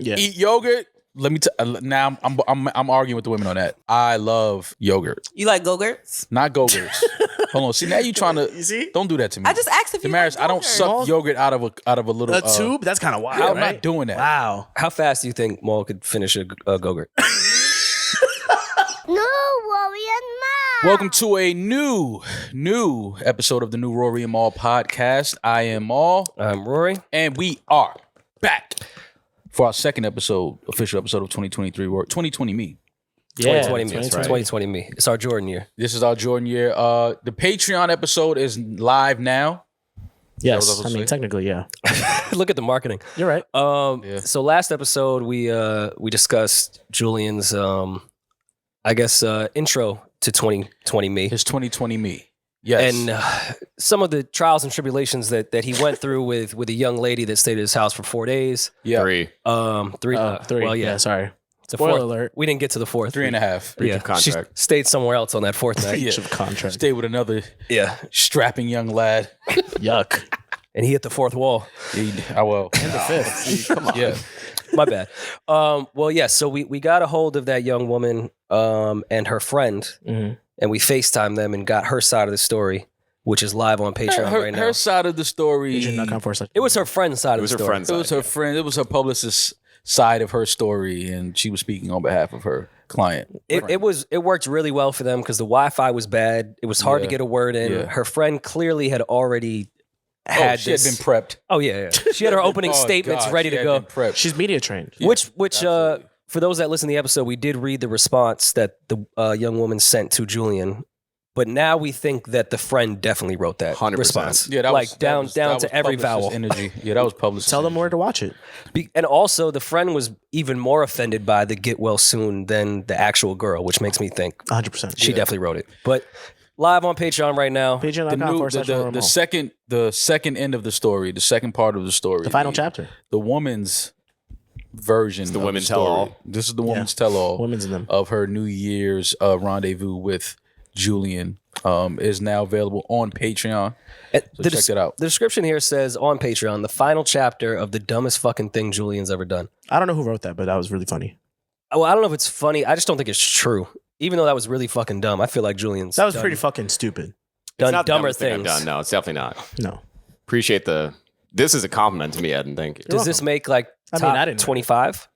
eat yogurt. Let me now I'm arguing with the women on that. I love yogurt. You like Go-Gurts? Not Go-Gurts. Hold on. See, now you trying to. You see? Don't do that to me. I just asked if you Demaris, like I don't suck yogurt out of a little A tube? That's kind of wild. I'm right? not doing that. Wow. How fast do you think Maul could finish a Go-Gurt? No, Rory and Mal. Welcome to a new episode of the new Rory and Mal podcast. I am Maul. I'm Rory. And we are back for our second episode, official episode of 2023, 2020 me. Yeah, 2020 me. It's 2020 me. It's our Jordan year. This is our Jordan year. The Patreon episode is live now. Yes, I mean, technically, yeah. Look at the marketing. You're right. So last episode, we discussed Julian's, intro to 2020 me. His 2020 me. Yes. And some of the trials and tribulations that he went through with a young lady that stayed at his house for 4 days. Yeah. Three. Three. Well, yeah. Sorry. The Spoiler fourth. alert. We didn't get to the fourth. 3.5. Yeah. of contract. She stayed somewhere else on that fourth night. Breach of contract. Stay with another strapping young lad. Yuck. And he hit the fourth wall. And The fifth. Come on. Yeah. My bad. So we got a hold of that young woman and her friend, Mm-hmm. and we FaceTimed them and got her side of the story, which is live on Patreon right now. Her side of the story. It was her friend's side of the story. It was her friend. It was her publicist's side of her story, and she was speaking on behalf of her client. It worked really well for them because the Wi-Fi was bad. It was hard to get a word in. Yeah. Her friend clearly had already had she had been prepped. Oh yeah. She had her opening statements ready to go. Prepped. She's media trained. Yeah, Which absolutely. for those that listen to the episode, we did read the response that the young woman sent to Julian. But now we think that the friend definitely wrote that 100%. response. Yeah, that like was, down that was to every publicist vowel. energy. Yeah, that was publicist. Tell them energy. where to watch it. And also, the friend was even more offended by the get well soon than the actual girl, which makes me think 100%. she definitely wrote it. But live on Patreon right now. The second end of the story, the second part of the story, The final chapter. the woman's version. It's the of women's story. tell-all. This is the woman's tell-all. Women's in them. Of her New Year's rendezvous with Julian is now available on Patreon. So check it out. The description here says on Patreon, the final chapter of the dumbest fucking thing Julian's ever done. I don't know who wrote that, but that was really funny. Well, I don't know if it's funny. I just don't think it's true. Even though that was really fucking dumb, I feel like Julian's That was pretty fucking stupid. done It's not the dumber dumbest thing I've things. done. No, it's definitely not. No. Appreciate this is a compliment to me, Eddin. Thank you. Does this make like I top mean, I didn't know. 25?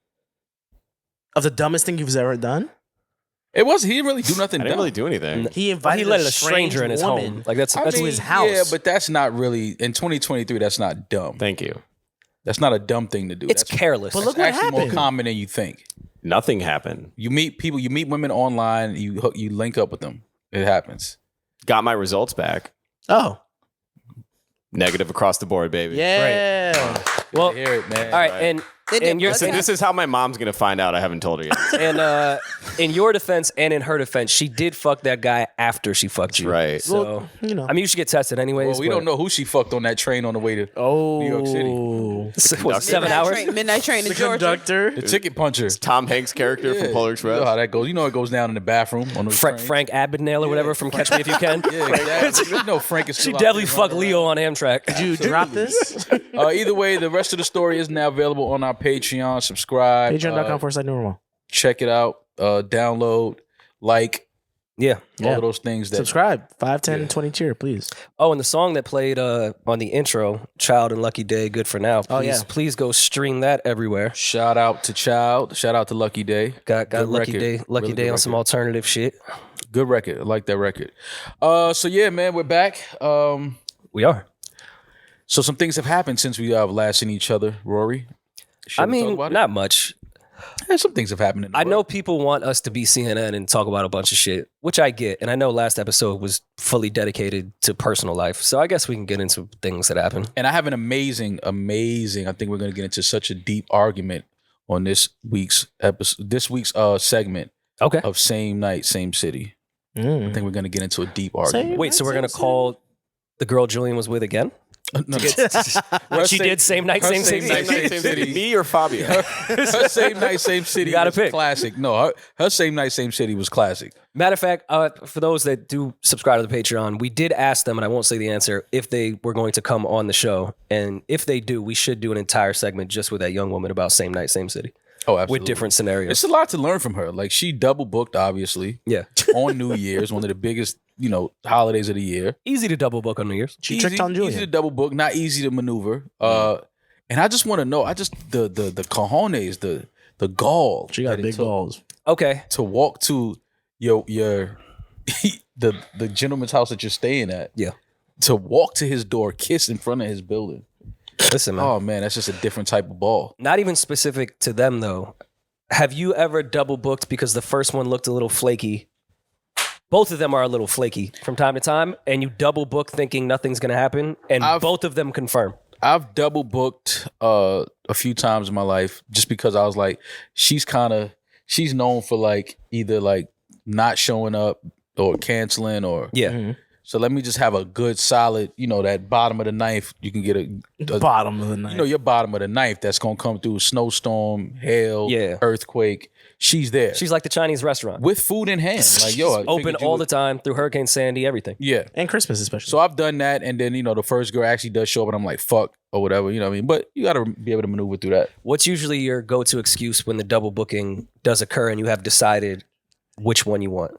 Of the dumbest thing you've ever done? It was. He didn't really do nothing. I didn't really do anything. He invited He let a a stranger in his woman home. Like that's I that's mean, his house. Yeah, but that's not really in 2023. That's not dumb. Thank you. That's not a dumb thing to do. it's That's careless. But look that's what actually happened. more common than you think. Nothing happened. You meet people. You meet women online. You link up with them. It happens. Got my results back. Oh. Negative across the board, baby. Yeah. Well, Hear it, man. all right, Right. and They did in your Listen, this is how my mom's gonna find out. I haven't told her yet. and in your defense and in her defense, she did fuck that guy after she fucked you. right. So Well, you know. I mean, you should get tested anyways. Well, we but- don't know who she fucked on that train on the way to Oh. New York City. What, 7 hours? Midnight train to The Georgia. conductor. The ticket puncher. Tom Hanks' character from Polar You Express. know how that goes. You know it goes down in the bathroom on those trains. Frank Abagnale or whatever from Catch Me If You Can. Yeah, exactly. You know Frank is She still out definitely there fucked running Leo on Amtrak. Did you drop this? around. Either way, the rest of the story is now available on our Patreon. Subscribe. Patreon.com/normal. Check it out. Download, like, Yeah. all of those things. That Subscribe. 5, 10, 20 tier, please. Oh, and the song that played on the intro, "Child and Lucky Day," good for now. Please, Oh, yeah. please go stream that everywhere. Shout out to Child. Shout out to Lucky Day. Got Good Lucky record. Day, Lucky Really Day good on some record. alternative shit. Good record. I like that record. So yeah, man, we're back. We are. So some things have happened since we last seen each other, Rory. Should I we mean, talk about it? not much. Yeah, some things have happened. In the I know world. people want us to be CNN and talk about a bunch of shit, which I get. And I know last episode was fully dedicated to personal life. So I guess we can get into things that happen. And I have an amazing. I think we're going to get into such a deep argument on this week's episode, this week's segment Okay. of Same Night, Same City. I think we're going to get into a deep argument. Wait, so we're going to call the girl Julian was with again? No, What she did, same night, her same same city. night, same city. Me or Fabio? Her same night, same city. You gotta was pick. Classic. No, her same night, same city was classic. Matter of fact, for those that do subscribe to the Patreon, we did ask them, and I won't say the answer, if they were going to come on the show. And if they do, we should do an entire segment just with that young woman about same night, same city. Oh, absolutely. With different scenarios. It's a lot to learn from her. Like she double booked, obviously. Yeah. On New Year's, one of the biggest, holidays of the year. Easy to double book on New Year's. She tricked on Julian. Easy to double book, not easy to maneuver. And I just want to know, the cojones, the gall. She got that it big took balls. Okay. to walk to your the gentleman's house that you're staying at. Yeah. To walk to his door, kiss in front of his building. Listen, man. Oh man, that's just a different type of ball. Not even specific to them, though. Have you ever double booked because the first one looked a little flaky? Both of them are a little flaky from time to time, and you double book thinking nothing's going to happen, and both of them confirm. I've double booked a few times in my life just because I was like, she's known for like either like not showing up or canceling or Yeah. Mm-hmm. So let me just have a good solid, that bottom of the knife. You can get a Bottom of the night. your bottom of the knife that's gonna come through snowstorm, hail, Yeah. earthquake. She's there. She's like the Chinese restaurant. with food in hand. Like Open all the time through Hurricane Sandy, everything. Yeah. And Christmas especially. So I've done that, and then the first girl actually does show up, and I'm like, fuck or whatever, you know what I mean. But you got to be able to maneuver through that. What's usually your go-to excuse when the double booking does occur and you have decided which one you want?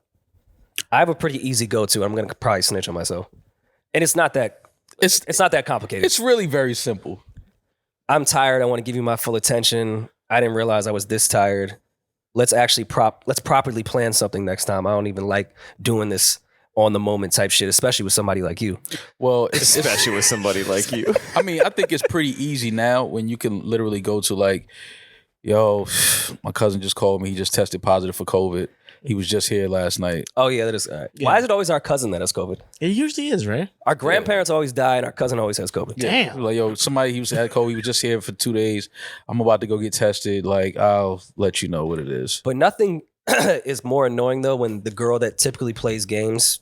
I have a pretty easy go-to. I'm going to probably snitch on myself. And it's not that not that complicated. It's really very simple. I'm tired. I want to give you my full attention. I didn't realize I was this tired. Let's actually let's properly plan something next time. I don't even like doing this on the moment type shit, especially with somebody like you. Well, Especially with somebody like you. I mean, I think it's pretty easy now when you can literally go to like, yo, my cousin just called me. He just tested positive for COVID. He was just here last night. Oh yeah, that is all right. Yeah. Why is it always our cousin that has COVID? It usually is, right? Our grandparents always die and our cousin always has COVID. Damn. Like, yo, somebody he had COVID. He was just here for 2 days. I'm about to go get tested. Like, I'll let you know what it is. But nothing is more annoying though when the girl that typically plays games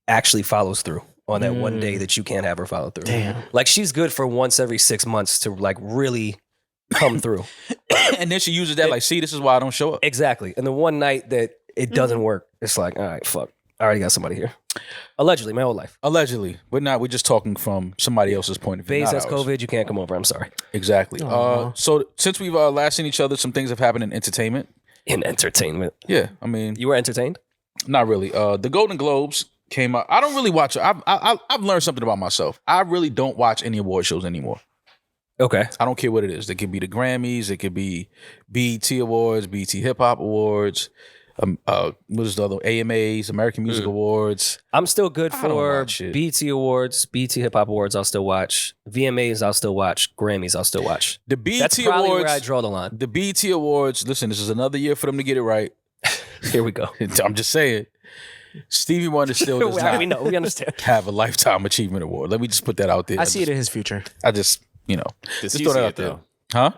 actually follows through on that one day that you can't have her follow through. Damn. Like she's good for once every 6 months to like really come through. And then she uses that like, see, this is why I don't show up. Exactly. And the one night that it doesn't work, it's like, all right, fuck. I already got somebody here. Allegedly, my whole life. Allegedly. We're just talking from somebody else's point of view. Vase not has ours. COVID. You can't come over. I'm sorry. Exactly. Aw. So since we've last seen each other, some things have happened in entertainment. In entertainment. Yeah, I mean, You were entertained? not really. The Golden Globes came out. I don't really watch. I've learned something about myself. I really don't watch any award shows anymore. Okay. I don't care what it is. It could be the Grammys. It could be BET Awards, BET Hip Hop Awards. What is the other? AMAs, American Music Awards. I'm still good I don't for watch it. BET Awards, BET Hip Hop Awards. I'll still watch. VMAs. I'll still watch. Grammys. I'll still watch. The BET That's probably Awards. where I draw the line. The BET Awards. Listen, this is another year for them to get it right. Here we go. I'm just saying. Stevie Wonder still does we not know. We understand. have a Lifetime Achievement Award. Let me just put that out there. I see it in his future. I just, Does just he throw see that it, out there. though? Huh?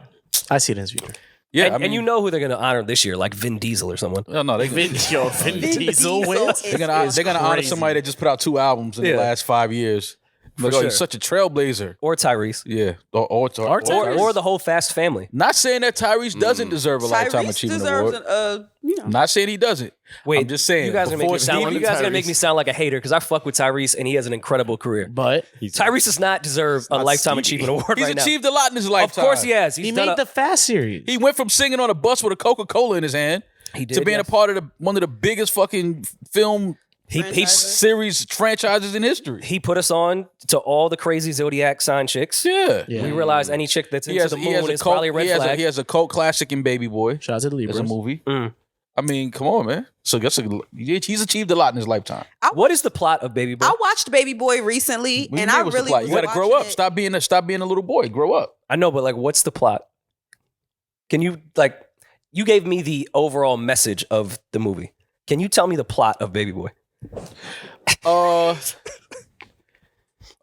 I see it in his future. Yeah, And you know who they're going to honor this year, like Vin Diesel or someone. no, they, Vin Diesel wins. they're gonna honor somebody that just put out 2 albums in the Yeah. last 5 years. Like, sure. he's such a trailblazer. Or Tyrese. Yeah, or Tyrese. Or the whole Fast family. Not saying that Tyrese doesn't deserve a Lifetime Tyrese Achievement deserves Award. an, Not saying he doesn't. Wait, I'm just saying. You guys are before gonna make me sound like a hater because I fuck with Tyrese and he has an incredible career. But Tyrese does not deserve a not Lifetime Stevie. Achievement Award He's right now. achieved a lot in his lifetime. Of course he has. He's he done made the Fast series. He went from singing on a bus with a Coca-Cola in his hand He did, to being yes. a part of one of the biggest fucking film he series franchises in history. he put us on to all the crazy Zodiac sign chicks. Yeah. Yeah. We realize any chick that's into the moon is cult, probably a red flag. he has a cult classic in Baby Boy. Shout out to the There's Libras. a movie. Mm. I mean, come on, man. So he's achieved a lot in his lifetime. What is the plot of Baby Boy? I watched Baby Boy recently, What do you and mean I what's the really plot? was You got to grow watching up. it. Stop being a little boy. Grow up. I know, but like, what's the plot? Can you you gave me the overall message of the movie. Can you tell me the plot of Baby Boy? Okay.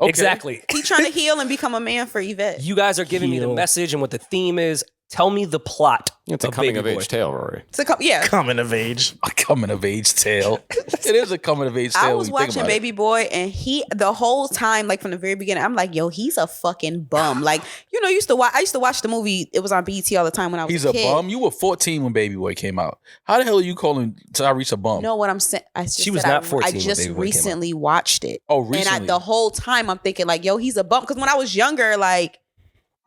Exactly. He's trying to heal and become a man for Yvette. You guys are giving me the Heal. message and what the theme is. Tell me the plot. It's a of coming Baby of Boy. age tale, Rory. It's a Coming of age. A coming of age tale. It is a coming of age tale. I was when you think watching about it. Baby Boy, and the whole time, like from the very beginning, I'm like, yo, he's a fucking bum. Like, I used to watch the movie. It was on BET all the time when I was He's a a kid. bum. You were 14 when Baby Boy came out. How the hell are you calling Tyrese a bum? You know what I'm saying? She was not 14 I when just Baby Boy came out. recently watched it. Oh, recently. And the whole time I'm thinking like, yo, he's a bum. Because when I was younger, like,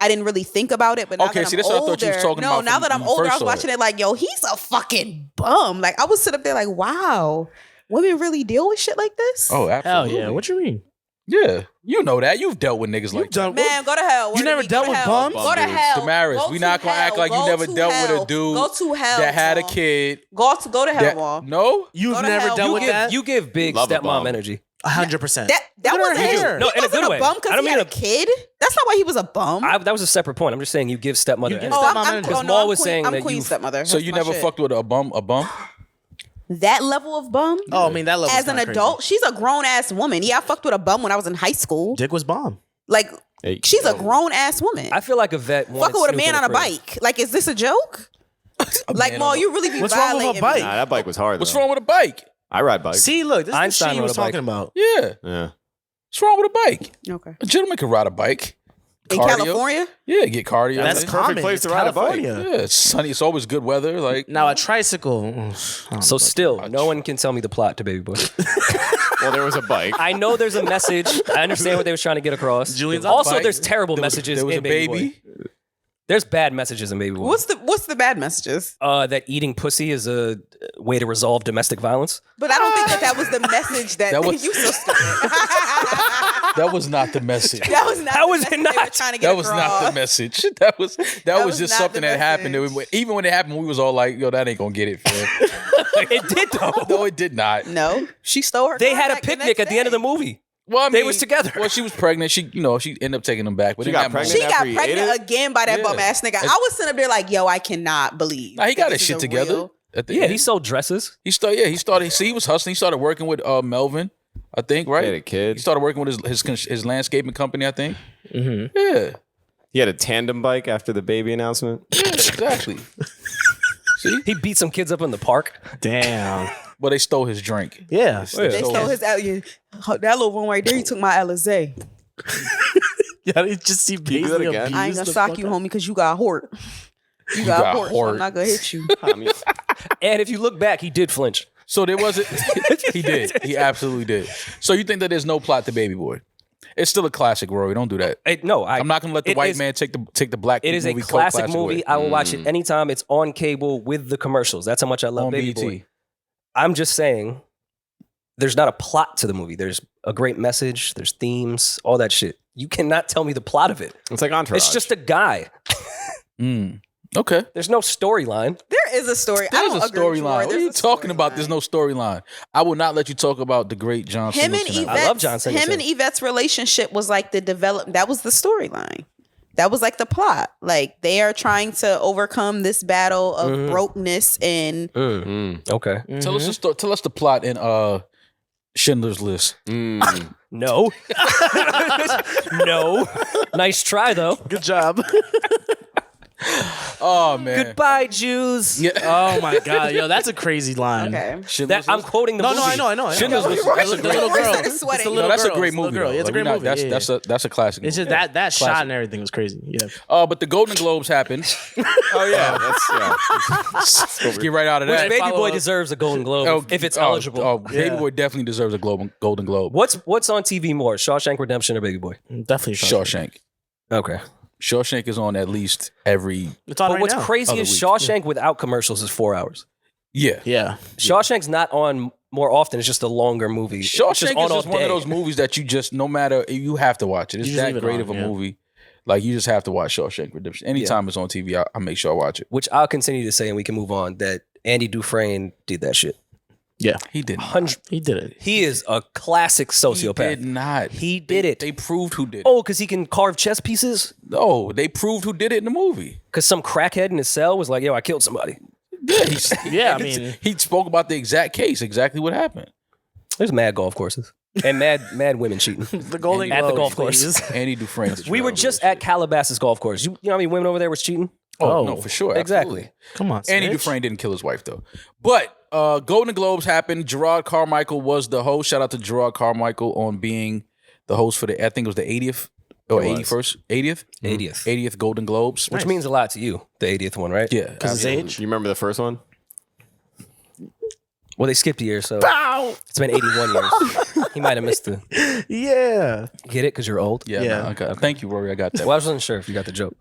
I didn't really think about it. But now Okay, that see, I'm that's what I older, thought you was talking about now from that I'm when you older, I first was saw watching it like, yo, he's a fucking bum. Like, I was sitting up there like, wow, women really deal with shit like this? Oh, Hell absolutely. yeah. What you mean? Yeah, you know that. You've dealt with niggas like that. Man, go to hell. You never dealt with bums? Go to hell. Demaris, Go we to not gonna act hell. like you Go never to dealt with hell. a dude Go to hell, that had a Paul. kid. Go to hell, that- Wall. No? You've Go to never hell. dealt with that? You give big Love a stepmom bum. energy. 100%. That Look at wasn't her hair. his. No, He in a wasn't good way. bum I because don't he had mean a kid. That's not why he was a bum. That was a separate point. I'm just saying you give stepmother You give energy. stepmom Because I'm Maul was queen, saying I'm that queen you. stepmother. So That's you my never shit. fucked with a bum? That level of bum? Oh, I mean, that level As an adult, she's a grown ass woman. Yeah, I fucked with a bum when I was in high school. Dick was bomb. Like, Hey, she's a grown ass woman. I feel like a vet. wanted Fucking with a Snoop man in on a prison. bike. Like, is this a joke? Like, man Maul, on a- you really be What's wrong with a violating bike? me. Nah, that bike was hard. What's though. wrong with a bike? I ride bikes. See, look, this is the Einstein shit he rode was a bike. talking about. Yeah. Yeah. What's wrong with a bike? Okay. A gentleman can ride a bike. In Cardio. California? Yeah, get cardio. That's in. common. place It's to ride a bike. California. Yeah, it's sunny. It's always good weather. Like, Now, a tricycle. So still, no one can tell me the plot to Baby Boy. Well, there was a bike. I know there's a message. I understand what they were trying to get across. Julian's on also, bike. there's terrible messages there was in a Baby baby. Boy. There's bad messages in Baby Boy. What's the bad messages? That eating pussy is a way to resolve domestic violence. But I don't think that was the message that, That was- you so stupid. That was not the message. That was not. How the was it message they were not? trying to get That was not the across. message. That was was just not something the that happened. message. Even when it happened, we was all like, "Yo, that ain't gonna get it, fam." It did though. No, it did not. No, she stole her. They car had a back picnic next at the end of the day. movie. Well, I They mean, was together. Well, she was pregnant. She ended up taking them back. But She in got that pregnant? She moment- got After he ate pregnant it? again by that Yeah. bum ass nigga. I was sitting up there like, yo, I cannot believe. Nah, he that got this his is shit a together. real- At the Yeah, end. he sold dresses. He started. See, he was hustling. He started working with Melvin, I think. Right. He had a kid. He started working with his landscaping company, I think. Mm-hmm. Yeah. He had a tandem bike after the baby announcement. Yeah, exactly. See, He beat some kids up in the park. Damn. but they stole his drink. Yeah. They stole his that little one right there. He took my Alizé. Yeah, you just see you do that Paisley again? abuse I ain't gonna the sock fuck you, out- homie, because you got hort. You got hort. So hort. I'm not gonna hit you. I mean, And if you look back, he did flinch. So there wasn't. He did. He absolutely did. So you think that there's no plot to Baby Boy? It's still a classic, Rory. Don't do that. I'm not gonna let the it white is- man take the black. It is a movie cult classic classic movie. away. I will watch it anytime it's on cable with the commercials. That's how much I love On Baby BET. Boy. I'm just saying, there's not a plot to the movie. There's a great message. There's themes, all that shit. You cannot tell me the plot of it. it's like Entourage. It's just a guy. Okay. There's no storyline. There is a story. I There's don't a agree with storyline. Roy. What are There's you a talking about? storyline. There's no storyline. I will not let you talk about the great John Him and Singleton. Yvette. I love John Singleton. Him and Yvette's relationship was like the develop. That was the storyline. That was like the plot. Like they are trying to overcome this battle of brokenness and Okay. Tell us the tell us the plot in Schindler's List. No. No. Nice try, though. Good job. Oh man. Goodbye, Jews. Yeah. Oh my god, yo, that's a crazy line. okay. Schindler's I'm List? quoting the No, movie. no, I know. Schindler's List. Roy- That's a The great. little Roy girl. started It's sweating. the No, little that's a girl. great It's the movie. little girl. though. It's a Like, great movie. That's a classic. It's movie. just that shot Classic. and everything was crazy. Yeah. But the Golden Globes happened. oh yeah, that's Let's get right out of Which that. Baby follow Boy up. deserves a Golden Globe if it's eligible. Oh, Baby Yeah. Boy definitely deserves a Golden Globe. What's on TV more, Shawshank Redemption or Baby Boy? Definitely Shawshank. Okay. Shawshank is on at least every. It's on But right what's now. crazy Other is week. Shawshank without commercials is 4 hours. Yeah. Yeah. Shawshank's not on more often. It's just a longer movie. It's Shawshank is on all just one day. of those movies that you just, no matter, you have to watch it. It's You just that leave it great on, of a yeah. movie. Like, you just have to watch Shawshank Redemption. Anytime it's on TV, I make sure I watch it. Which I'll continue to say, and we can move on, that Andy Dufresne did that shit. Yeah. He didn't. He did it. He is a classic He sociopath. did not. He did it. They proved who did it. Oh, because he can carve chess pieces? No, they proved who did it in the movie. Because some crackhead in his cell was like, yo, I killed somebody. Yeah, I mean, he spoke about the exact case, exactly what happened. There's mad golf courses. And mad women cheating. the Golden At the Globes, golf course. please. Andy Dufresne. We were just at Calabasas golf course. You know how many women over there was cheating? Oh, no, for sure. Exactly. Absolutely. Come on, Andy Snitch. Dufresne didn't kill his wife though. But Golden Globes happened. Jerrod Carmichael was the host. Shout out to Jerrod Carmichael on being the host for the, I think it was the 80th or 81st, 80th? 80th Golden Globes. Which means a lot to you, the 80th one, right? Yeah. Because his age. You remember the first one? Well, they skipped a year, so it's been 81 years. He might have missed the... Yeah. Get it? Because you're old? Yeah. Yeah. No, okay. Thank you, Rory. I got that. Well, I wasn't sure if you got the joke.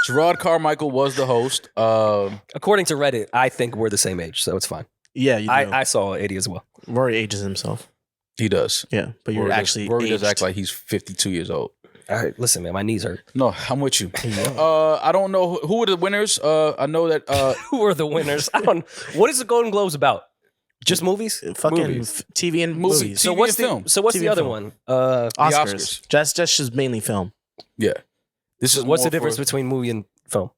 Jerrod Carmichael was the host. According to Reddit, I think we're the same age, so it's fine. Yeah, you do. I saw 80 as well. Rory ages himself. He does. Yeah, but you're Rory actually Rory does aged. act like he's 52 years old. All right, listen, man, my knees hurt. No, I'm with you. I don't know who were the winners. I know that Who are the winners? I don't. What is the Golden Globes about? Just movies? fucking Movies. TV and Movies. movies. TV what's and film. the what's TV the and other film. one? Oscars. Oscars. That's just mainly film. yeah. This is What's the more difference for- between movie and film?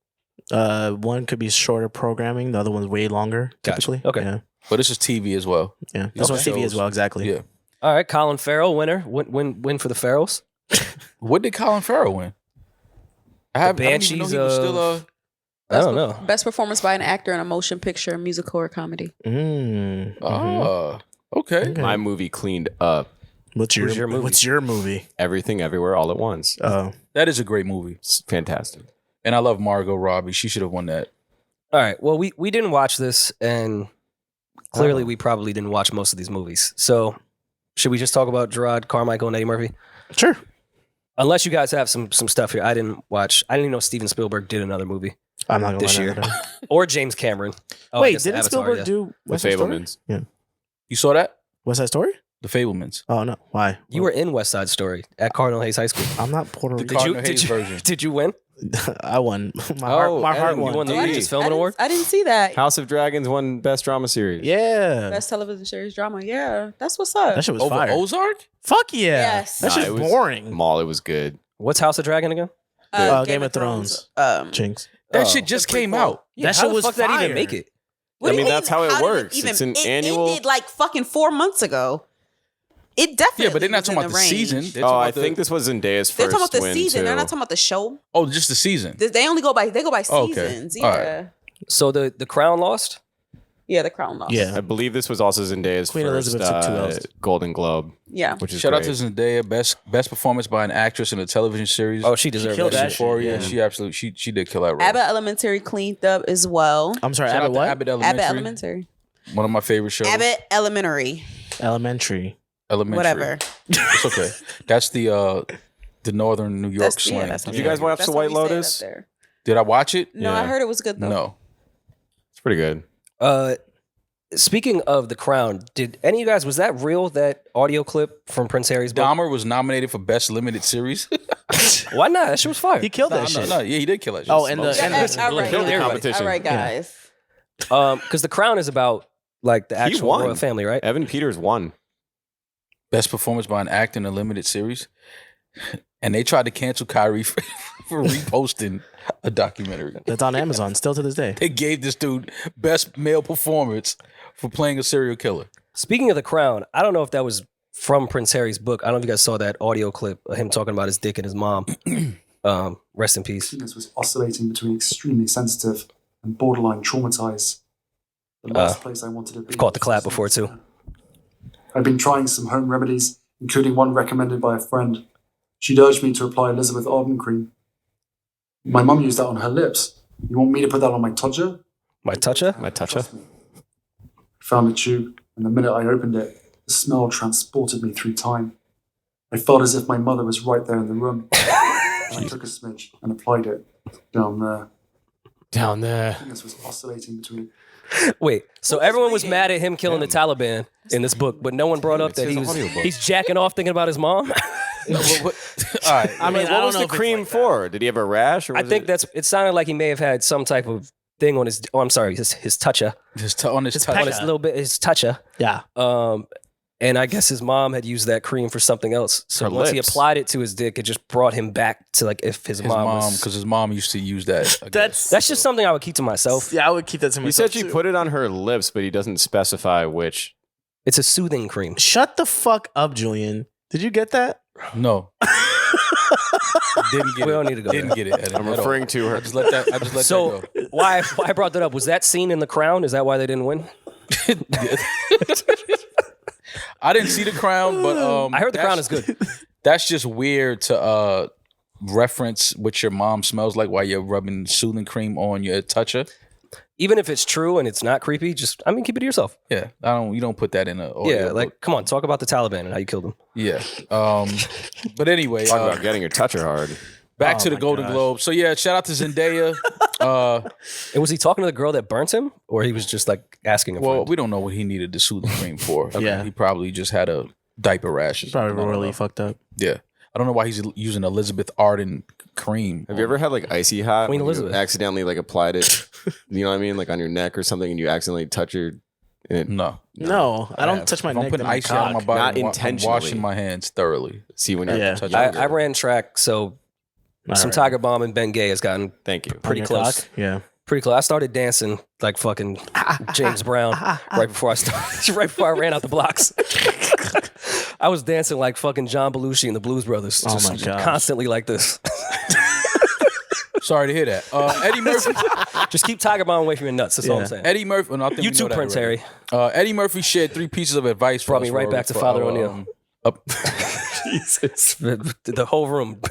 One could be shorter programming. The other one's way longer. Gotcha. Typically. Okay. Yeah. But this is TV as well. Yeah. This one's TV as well. Exactly. Yeah. All right, Colin Farrell, winner. Win for the Farrells. What did Colin Farrell win? I didn't even know Banshees he was still of- I don't know. Best performance by an actor in a motion picture, musical, or comedy. Mm. Okay. My movie cleaned up What's your, Who's your movie? What's your movie? Everything Everywhere All at Once. Oh. That is a great movie. It's fantastic. And I love Margot Robbie. She should have won that. All right. Well, we didn't watch this, and clearly we probably didn't watch most of these movies. So, should we just talk about Jerrod Carmichael and Eddie Murphy? Sure. Unless you guys have some stuff here. I didn't even know Steven Spielberg did another movie. I'm not gonna This lie. year. to Or James Cameron. Oh, I Wait, guess didn't Avatar, Spielberg yeah. do The West Side Story? Fablemans. Yeah. You saw that? West Side Story? The Fablemans. Oh no. Why? You were in West Side Story at Cardinal Hayes High School. I'm not Puerto The Rican. Cardinal Hayes version. Did you win? I won. My Oh, heart Eddin, you won. won the Dude. Regis Film Award? I didn't see that. House of Dragons won Best Drama Series. Yeah. Best television series drama. Yeah, that's what's up. That shit was Over fire. Ozark? Fuck yeah. Yes. That Nah, shit's it was- boring. Maul, it was good. What's House of Dragon again? Game of Thrones. Jinx. That Oh. shit just The came prequel. out. That how shit the was fuck that even fire. make it? What do you mean, that's how it did works. It's an annual- Ended like fucking 4 months ago. It definitely. Yeah, but they're not was in talking about the range. season. They're Oh, talking I about think this was Zendaya's They're first talking about the win, season. too. They're not talking about the show. Oh, just the season. They only go by Oh, okay. seasons. All Yeah. right. So the Crown lost? Yeah, the Crown lost. Yeah. I believe this was also Zendaya's Queen first Elizabeth took 2 L's. Golden Globe, Yeah. which is Shout out great. to Zendaya, best performance by an actress in a television series. Oh, she deserved killed that. that shit. shit. Euphoria. yeah. She absolutely she did kill that role. Abbott Elementary cleaned up as well. I'm sorry, Shout out Abbott to what? Abbott Abbott Elementary. Elementary. One of my favorite shows. Abbott Elementary. Elementary. Elementary. Whatever. It's okay. That's the northern New York That's, slang. that's Did you guys watch that's The how White we say it up Lotus? there. Did I watch it? No, Yeah. I heard it was good though. No. It's pretty good. Speaking of The Crown, did any of you guys, was that real, that audio clip from Prince Harry's book? Dahmer was nominated for best limited series. Why not? That shit was fire. He killed that No, shit. yeah, he did kill that shit. Oh, and the- Yeah, and all right, killed the guys. competition. All right, guys. Because The Crown is about like the actual won. royal family, right? Evan Peters won. Best performance by an actor in a limited series. And they tried to cancel Kyrie for reposting a documentary. That's on Amazon still to this day. They gave this dude best male performance for playing a serial killer. Speaking of The Crown, I don't know if that was from Prince Harry's book. I don't know if you guys saw that audio clip of him talking about his dick and his mom. Rest in peace. Penis was oscillating between extremely sensitive and borderline traumatized. The last place I wanted to be. I've caught the clap before, too. I'd been trying some home remedies, including one recommended by a friend. She'd urged me to apply Elizabeth Arden cream. My mum used that on her lips. You want me to put that on my todger? My toucher? My toucha. Trust me. I found the tube, and the minute I opened it, the smell transported me through time. I felt as if my mother was right there in the room. I took a smidge and applied it down there. Down there. Penis was oscillating between. Wait, so everyone was mad at him killing the Taliban in this book, but no one brought up that his audiobook. he's jacking off thinking about his mom? All right. I mean, What was the cream for? Did he have a rash? Or I was think it sounded like he may have had some type of thing on his, his toucher. On his touch. On his little bit, his toucher. Yeah. And I guess his mom had used that cream for something else. So Her once he lips. applied it to his dick, it just brought him back to like if his, His mom mom, was. because his mom used to use that. I guess. That's just something I would keep to myself. Yeah, I would keep that to You myself. said she too. put it on her lips, but he doesn't specify which. It's a soothing cream. Shut the fuck up, Julian. Did you get that? No. Didn't get We it. don't need to go Didn't there. get it. Eddin, I'm at all. referring to her. I just let that So go. why I brought that up? Was that scene in The Crown? Is that why they didn't win? I didn't see The Crown, but I heard The Crown is good. That's just weird to reference what your mom smells like while you're rubbing soothing cream on your toucher. Even if it's true and it's not creepy, keep it to yourself. Yeah, you don't put that in a Yeah, like, come on, talk about the Taliban and how you killed them. yeah. But anyway, Talk about getting your toucher hard. back to the Golden Globe. So yeah, shout out to Zendaya. And was he talking to the girl that burnt him, or he was just like asking a Well, friend? we don't know what he needed the soothing cream for. Yeah. He probably just had a diaper rash. or Probably something. I don't really know. fucked up. Yeah, I don't know why he's using Elizabeth Arden cream. Have you ever had like icy hot? Queen when you Elizabeth. accidentally like applied it. You know what I mean? Like on your neck or something, and you accidentally touch your. No, No, I don't touch my if I'm neck. putting with my ice on my cock. body, Not I'm intentionally. washing my hands thoroughly. See when you're Yeah. Touch I ran track, so some right. Tiger Bomb and Ben Gay has gotten Thank you. pretty On your close. cock? Yeah. Pretty close. I started dancing like fucking James Brown right before I started. Right before I ran out the blocks. I was dancing like fucking John Belushi and the Blues Brothers. Oh Just my gosh. constantly like this. Sorry to hear that. Eddie Murphy. Just keep Tiger Bomb away from your nuts. That's all I'm Yeah. saying. Eddie Murphy. No, I think You we too, know that Prince already. Harry. Eddie Murphy shared 3 pieces of advice. Brought for me us right for- back to for Father our, O'Neill. Jesus. The whole room.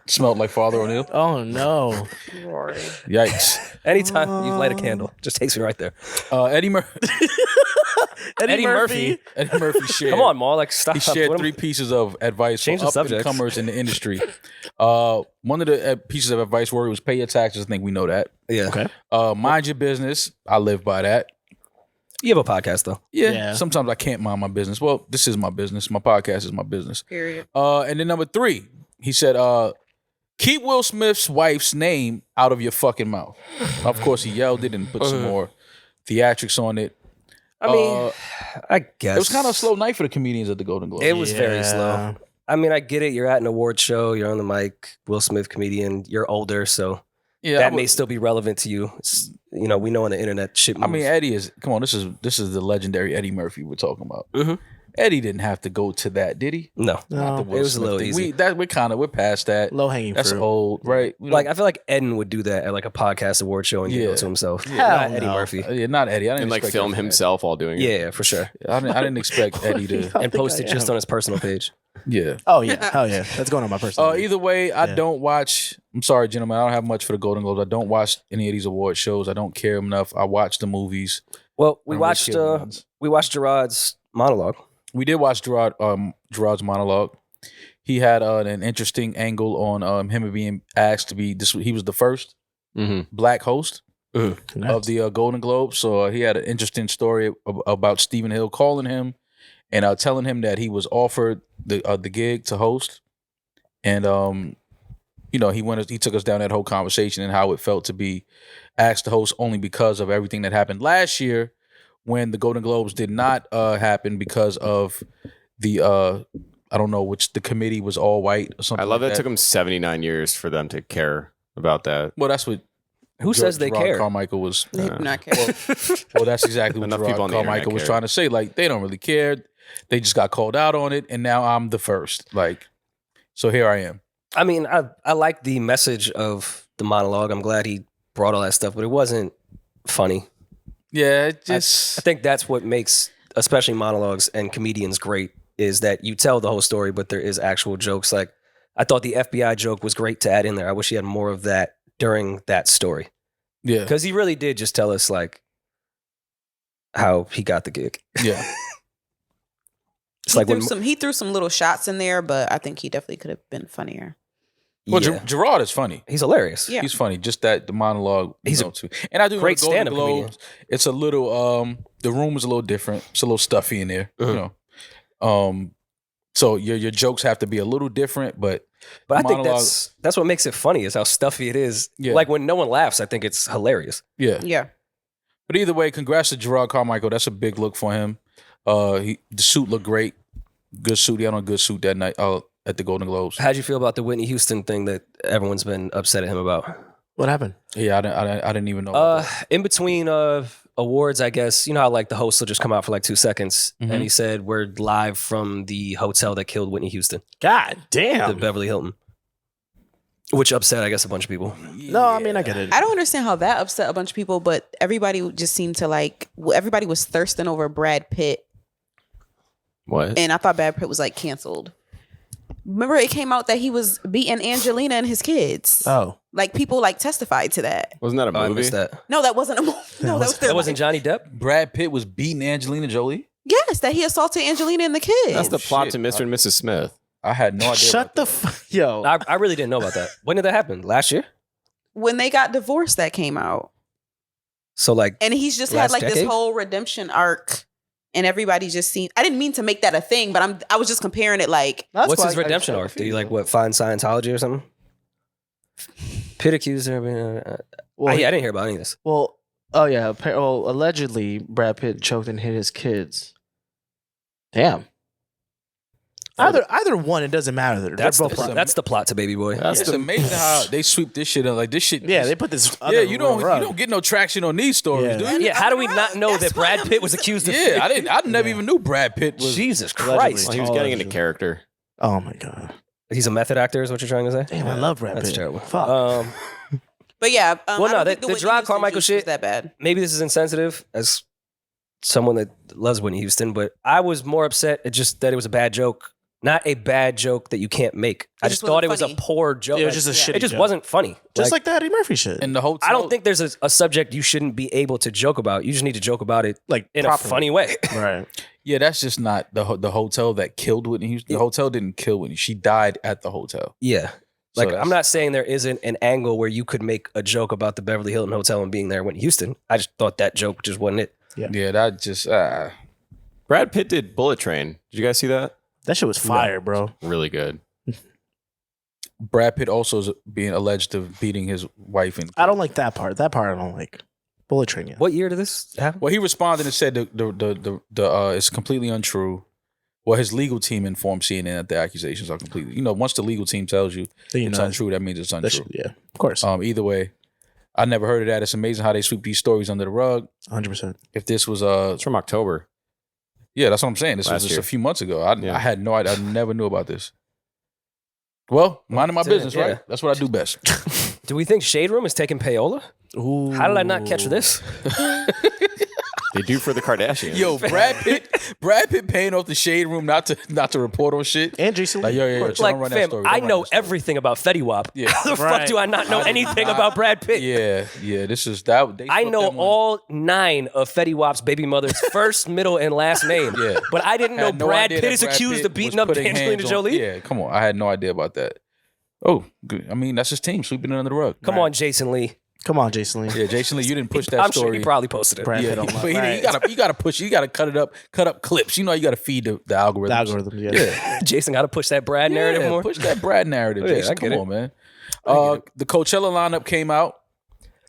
Smelled like Father O'Neill. Oh no. Yikes. Anytime you light a candle, just takes me right there. Eddie Murphy. Eddie Murphy. Eddie Murphy shared. Come on, Maul. Like, stop. He shared What am- 3 pieces of advice Change for the subject. up-and-comers in the industry. One of the pieces of advice where it was pay your taxes. I think we know that. Yeah. Okay. Mind your business. I live by that. You have a podcast, though. Yeah. Sometimes I can't mind my business. Well, this is my business. My podcast is my business. Period. And then number 3, he said, keep Will Smith's wife's name out of your fucking mouth. Of course, he yelled it and put some more theatrics on it. I mean, I guess. It was kind of a slow night for the comedians at the Golden Globes. It was very Yeah. slow. I mean, I get it. You're at an award show. You're on the mic. Will Smith comedian. You're older, so Yeah, that may still be relevant to you. We know on the internet shit moves. I mean, Eddie is. Come on, this is the legendary Eddie Murphy we're talking about. Mhm. Eddie didn't have to go to that, did he? no. Not the No. Will It was a Smith little thing. easy. We're past that. Low hanging That's fruit. old, right? We Like, don't- I feel like Eddin would do that at like a podcast award show and Yeah. go to himself. Hell Not Eddie no. Murphy. yeah, not Eddie. I didn't And like expect film that from himself while doing it. Yeah, for sure. Eddie. I didn't expect Eddie to. And think post I it just am. on his personal page. Yeah. Oh yeah. Hell yeah. That's going on my personal. Either way, I Yeah. don't watch. I'm sorry, gentlemen. I don't have much for the Golden Globes. I don't watch any of these award shows. I don't care enough. I watch the movies. Well, we I don't watched really care the ones. Jerrod's monologue. We did watch Jerrod's monologue. He had an interesting angle on him being asked to be this. He was the first Mm-hmm. black host Congrats. of the Golden Globe. So he had an interesting story about Stephen Hill calling him and telling him that he was offered the gig to host, and he took us down that whole conversation and how it felt to be asked to host only because of everything that happened last year when the Golden Globes did not happen because of the I don't know which the committee was all white or something. I love like that it took him 79 years for them to care about that. Well, that's what. Who says they Jerrod care? Carmichael was. They do not care. Well, that's exactly what Enough people Jerrod on the internet Carmichael was care. trying to say. Like, they don't really care. They just got called out on it, and now I'm the first. Like, so here I am. I mean, I like the message of the monologue. I'm glad he brought all that stuff, but it wasn't funny. Yeah, it I just think that's what makes, especially monologues and comedians, great, is that you tell the whole story, but there is actual jokes. Like, I thought the FBI joke was great to add in there. I wish he had more of that during that story. yeah, Because he really did just tell us, like, how he got the gig. yeah. It's like when He threw some little shots in there, but I think he definitely could have been funnier. Well, yeah. Jerrod is funny. He's hilarious. Yeah. He's funny. Just that the monologue. He's a too. And I do great know the Golden stand-up comedian. Globes, it's a little. The room is a little different. It's a little stuffy in there. Uh-huh. You know. So your jokes have to be a little different, but But I the think monologue- that's what makes it funny is how stuffy it is. Yeah. Like when no one laughs, I think it's hilarious. yeah. Yeah. But either way, congrats to Jerrod Carmichael. That's a big look for him. The suit looked great. Good suit. He had on a good suit that night at the Golden Globes. How'd you feel about the Whitney Houston thing that everyone's been upset at him about? What happened? Yeah, I didn't even know. about that. In between awards, I guess, you know how like the host will just come out for like 2 seconds, Mhm. and he said, "We're live from the hotel that killed Whitney Houston, God the damn. Beverly Hilton." Which upset, I guess, a bunch of people. No, I mean I get it. I don't understand how that upset a bunch of people, but everybody just seemed to everybody was thirsting over Brad Pitt. What? And I thought Brad Pitt was like canceled. Remember, it came out that he was beating Angelina and his kids. Oh, Like people like testified to that. Wasn't that a I movie? missed that. No, that wasn't a movie. No, that was their That wasn't life. Johnny Depp? Brad Pitt was beating Angelina Jolie. Yes, that he assaulted Angelina and the kids. That's the plot shit. to Mr. and Mrs. Smith. I had no idea. shut the yo. I really didn't know about that. When did that happen? Last year? When they got divorced, that came out. So like, And he's just Last had like decade? this whole redemption arc. And everybody just seen. I didn't mean to make that a thing, but I was just comparing it like. what's his redemption arc? Did he like find Scientology or something? Pitt accused her. Well, I didn't hear about any of this. Well, oh yeah. Allegedly, Brad Pitt choked and hit his kids. Damn. Either one, it doesn't matter. They're That's both. that's the plot to Baby Boy. That's It's amazing how they sweep this shit up. Like this shit. yeah, they put this. Yeah, Other you don't rug. get no traction on these stories, Yeah. do you? Yeah, how do we not know That's that Brad why Pitt was accused of? Yeah, I never even knew Brad Pitt was. Jesus Allegedly. Christ. Well, he was getting into character. Oh my god. He's a method actor, is what you're trying to say? Damn, I love Brad That's Pitt. terrible. Fuck. But yeah. Well, I no, don't the think Whitney Jerrod Houston Carmichael juice shit- was that bad. Maybe this is insensitive as someone that loves Whitney Houston, but I was more upset at just that it was a bad joke. Not a bad joke that you can't make. I just just thought it wasn't was funny. a poor joke. It was just a shitty It just joke. wasn't funny. Just like the Eddie Murphy shit. in the hotel. I don't think there's a subject you shouldn't be able to joke about. You just need to joke about it like in properly. a funny way. Right. Yeah, that's just not the hotel that killed Whitney Houston. The hotel didn't kill Whitney. She died at the hotel. Yeah. So Like, that's- I'm not saying there isn't an angle where you could make a joke about the Beverly Hilton Hotel and being there when Houston. I just thought that joke just wasn't it. Yeah, that just. Brad Pitt did Bullet Train. Did you guys see that? That shit was fire, bro. Really good. Brad Pitt also is being alleged of beating his wife. And I don't like that part. That part I don't like. Bullet Train, yeah. What year did this happen? Well, he responded and said the it's completely untrue. Well, his legal team informed CNN that the accusations are completely. Once the legal team tells you Then you it's know. untrue, that means it's That untrue. shit, yeah, of course. Either way, I never heard of that. It's amazing how they sweep these stories under the rug. 100%. If this was It's from October. yeah, that's what I'm saying. This was Last just year. a few months ago. Yeah. I had no idea. I never knew about this. Well, minding my That's it, business, yeah. right? That's what I do best. Do we think Shade Room is taking payola? Ooh. How did I not catch this? They do for the Kardashians. Yo, Brad Pitt paying off the Shade Room not to report on shit. And Jason Like, Lee, yo, of yo, yo, course. chill, Like, don't run that fam, story. I Don't run know that story. everything about Fetty Wap. Yeah. How the fuck Right. do I not know anything about Brad Pitt? Yeah. This is that. They I fucked know that one. all 9 of Fetty Wap's baby mother's first, middle, and last name. Yeah. But I didn't know Had no Brad idea Pitt that is Brad accused Pitt of beating was up putting Angelina hands on- Jolie. Yeah, come on. I had no idea about that. Oh, good. I mean, that's his team sweeping it under the rug. Come on, Jason Lee. Come on, Jason Lee. Yeah, Jason Lee, you didn't push that I'm story. sure he probably posted it. Brad Yeah, Pitt on but my you gotta push. You gotta cut up clips. You gotta feed the algorithm. The algorithm, yeah. Yeah. Jason got to push that Brad narrative more. Push that Brad narrative, Yeah, Jason. I get Come it. on, man. The Coachella lineup came out.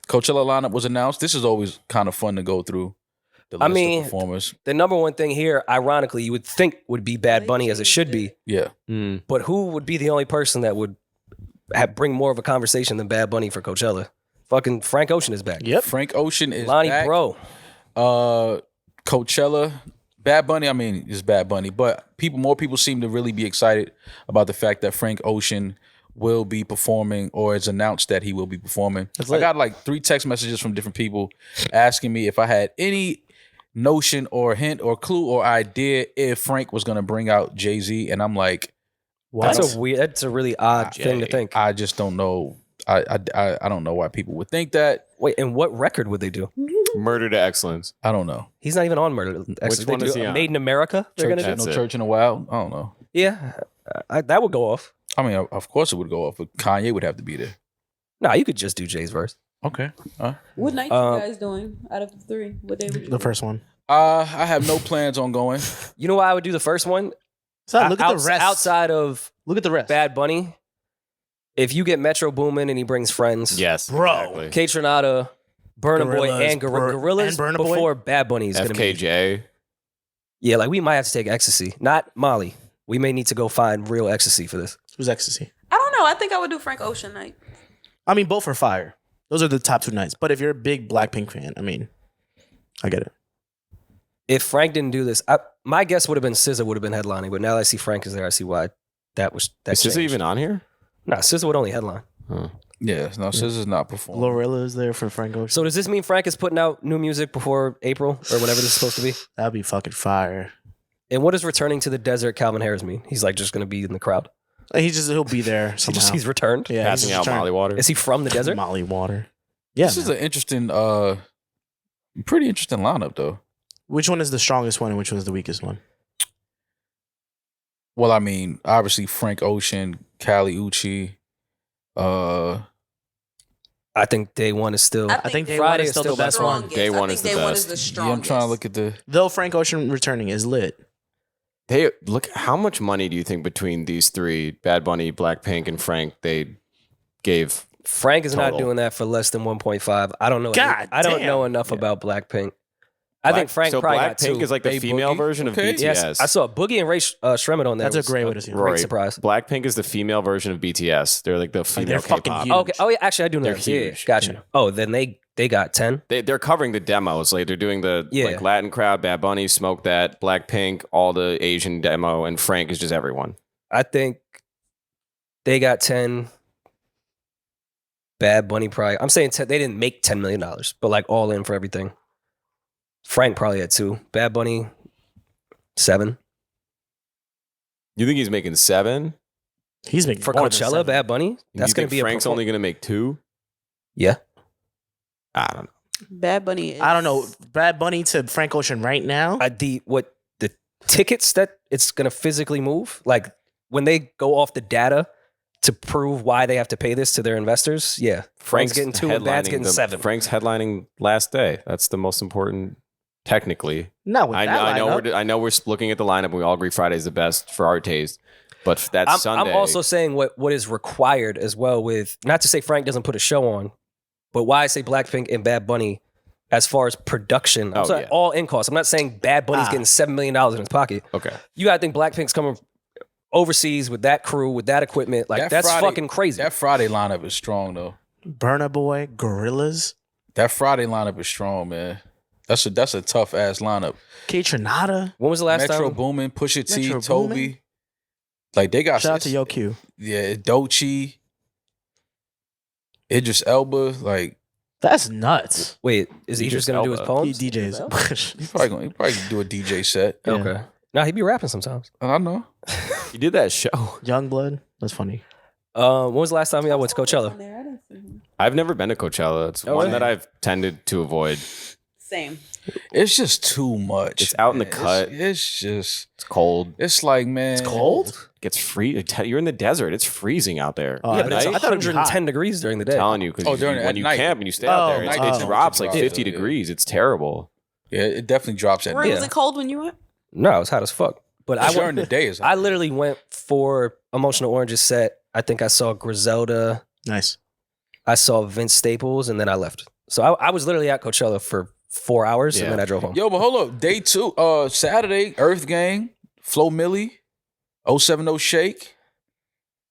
Coachella lineup was announced. This is always kind of fun to go through. The list of performers. The number one thing here, ironically, you would think would be Bad Bunny, as it should be. Yeah. But who would be the only person that would bring more of a conversation than Bad Bunny for Coachella? Fucking Frank Ocean is back. Yep. Frank Ocean is Lonnie back. Bro. Coachella, Bad Bunny. I mean, it's Bad Bunny, but more people seem to really be excited about the fact that Frank Ocean will be performing, or it's announced that he will be performing. I got like 3 text messages from different people asking me if I had any notion or hint or clue or idea if Frank was going to bring out Jay-Z, and I'm like, That's a really odd thing to think. I just don't know. I don't know why people would think that. Wait, and what record would they do? Murder to Excellence. I don't know. He's not even on Murder. Actually, one they is do he on? Made in America. They're gonna do. That's No it. church in a while. I don't know. Yeah, that would go off. I mean, of course it would go off, but Kanye would have to be there. Nah, you could just do Jay's verse. Okay. What night you guys doing out of the 3? What day would you The first one. I have no plans on going. You know why I would do the first one? So look at the rest. Outside of Look at the rest. Bad Bunny, if you get Metro Boomin and he brings friends, Yes. Bro. Exactly. Kate Tronada, Burna Boy, Gorillaz, and Gorillas and Burna Boy? before Bad Bunny is gonna be. FKJ. Yeah, like we might have to take ecstasy, not Molly. We may need to go find real ecstasy for this. Who's Ecstasy? I don't know. I think I would do Frank Ocean night. I mean, both are fire. Those are the top 2 nights. But if you're a big Blackpink fan, I mean, I get it. If Frank didn't do this, my guess would have been SZA would have been headlining. But now that I see Frank is there, I see why that Is this changed. even on here? Nah, SZA would only headline. Yeah, no, SZA's not performing. Glorilla is there for Frank Ocean. So does this mean Frank is putting out new music before April or whenever this is supposed to be? That'd be fucking fire. And what does returning to the desert Calvin Harris mean? He's like just going to be in the crowd. He'll be there somehow. He's returned. Yeah, Passing out Molly water. Is he from the desert? Molly water. Yeah. This is an interesting, pretty interesting lineup though. Which one is the strongest one and which one is the weakest one? Well, I mean, obviously Frank Ocean, Kali Uchis. I think day one is still. I think Day Friday One is is still still the best one. Day one is the Day one best. is the Yeah, strongest. I'm trying to look at the. Though Frank Ocean returning is lit. They look. How much money do you think between these three, Bad Bunny, Blackpink, and Frank, they gave? Frank is not Total. doing that for less than 1.5. I don't know. God I don't damn. know enough about Blackpink. I think Frank So probably got Blackpink 2. is like the Bae female Boogie? version Okay. of BTS. Yes, I saw Boogie and Ray Shremmerd on there. That's a Was great way to see it. Great Rory, surprise. Blackpink is the female version of BTS. They're like the female they're fucking K-pop. huge. Okay. Oh yeah. Actually, I do know They're that. Yeah, huge. Gotcha. Yeah. Oh, then they got 10. They're covering the demos. Like they're doing the Yeah. like Latin crowd, Bad Bunny, Smoke That, Blackpink, all the Asian demo, and Frank is just everyone. I think they got 10. Bad Bunny probably. I'm saying 10, they didn't make $10 million, but like all in for everything. Frank probably had 2. Bad Bunny 7 You think he's making 7? He's making for more than Coachella. 7. Bad Bunny. That's You going think to be Frank's a only going to make 2? Yeah. I don't know. Bad Bunny. I don't know. Bad Bunny to Frank Ocean right now. The tickets that it's going to physically move, like when they go off the data to prove why they have to pay this to their investors. Yeah, Frank's getting 2 and Bad's getting 7. Frank's headlining last day. That's the most important. Technically, Not with that I know lineup. I know we're looking at the lineup. And we all agree Friday's the best for our taste, but that's Sunday. I'm also saying what is required as well with, not to say Frank doesn't put a show on, but why I say Blackpink and Bad Bunny as far as production. I'm Oh, sorry, yeah. all in costs. I'm not saying Bad Bunny's getting $7 million in his pocket. Okay. You gotta think Blackpink's coming overseas with that crew, with that equipment. Like That that's Friday- fucking crazy. That Friday lineup is strong though. Burna Boy, Gorillas, That Friday lineup is strong, man. That's a tough ass lineup. K Tronada. When was the last Metro time? Boomin, Pusha T, Metro Toby. Boomin. Like they got Shout out to Yo Q. Yeah, Doechii, Idris Elba. Like That's nuts. Wait, is he Idris just gonna do his Elba. poems? He DJs. he probably do a DJ set. Yeah. Okay. Nah, he be rapping sometimes. I know. You did that show. Youngblood. That's funny. When was the last time y'all went to Coachella? I've never been to Coachella. It's Oh, one really? that I've tended to avoid. Same. It's just too much. It's out in the man. cut. It's just. It's cold. It's like, man. It's cold? It gets free. You're in the desert. It's freezing out there. Oh, Yeah, but it's I thought it would be 110 degrees during the day. I'm telling you, because Oh, during- when at you night. camp and you stay out Oh, there, night it they drops like drops. 50 Yeah. degrees. It's terrible. Yeah, it definitely drops at Rory, night. was it cold when you went? No, it was hot as fuck. But I During went, the day is. I literally went for Emotional Orange's set. I think I saw Griselda. Nice. I saw Vince Staples, and then I left. So I was literally at Coachella for 4 hours, Yeah. and then I drove home. Yo, but hold up. Day 2, Saturday, Earth Gang, Flo Milli, 070 Shake.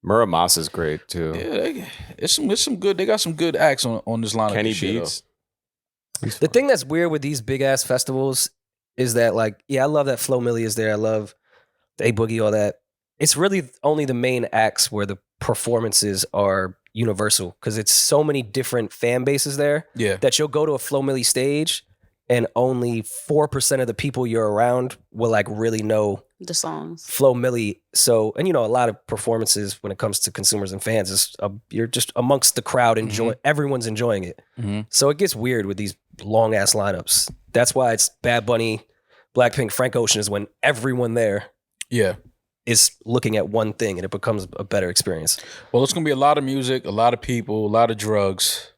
Muramasa's great too. Yeah, it's some good. They got some good acts on this lineup. Kenny this year, Beats. The thing that's weird with these big ass festivals is that, like, yeah, I love that Flo Milli is there. I love the A Boogie, all that. It's really only the main acts where the performances are universal because it's so many different fan bases there though. Yeah. that you'll go to a Flo Milli stage and only 4% of the people you're around will like really know The songs. Flo Milli. So, and you know, a lot of performances when it comes to consumers and fans is you're just amongst the crowd, everyone's enjoying it. Mhm. So it gets weird with these long ass lineups. That's why it's Bad Bunny, Blackpink, Frank Ocean is when everyone there Yeah. is looking at one thing and it becomes a better experience. Well, it's gonna be a lot of music, a lot of people, a lot of drugs.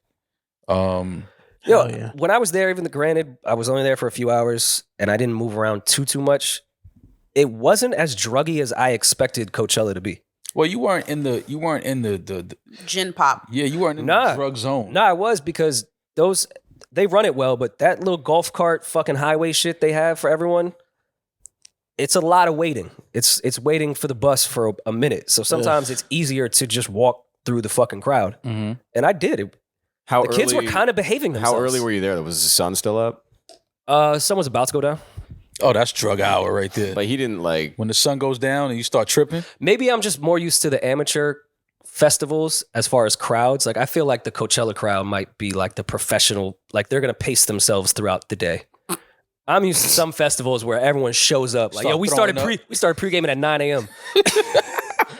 Yo, Hell yeah. when I was there, even granted, I was only there for a few hours and I didn't move around too much. It wasn't as druggy as I expected Coachella to be. Well, you weren't in the Gin pop. yeah, you weren't in Nah. the drug zone. No, I was because they run it well, but that little golf cart fucking highway shit they have for everyone, it's a lot of waiting. It's waiting for the bus for a minute. So sometimes it's easier to just walk through the fucking crowd. Mhm. And I did it. How The kids were kind of behaving themselves. How early were you there? Was the sun still up? Someone's about to go down. Oh, that's drug hour right there. But he didn't like. When the sun goes down and you start tripping. Maybe I'm just more used to the amateur festivals, as far as crowds, like I feel like the Coachella crowd might be like the professional, like they're gonna pace themselves throughout the day. I'm used to some festivals where everyone shows up. Like, Start yo, we started throwing pre-gaming at 9 a.m.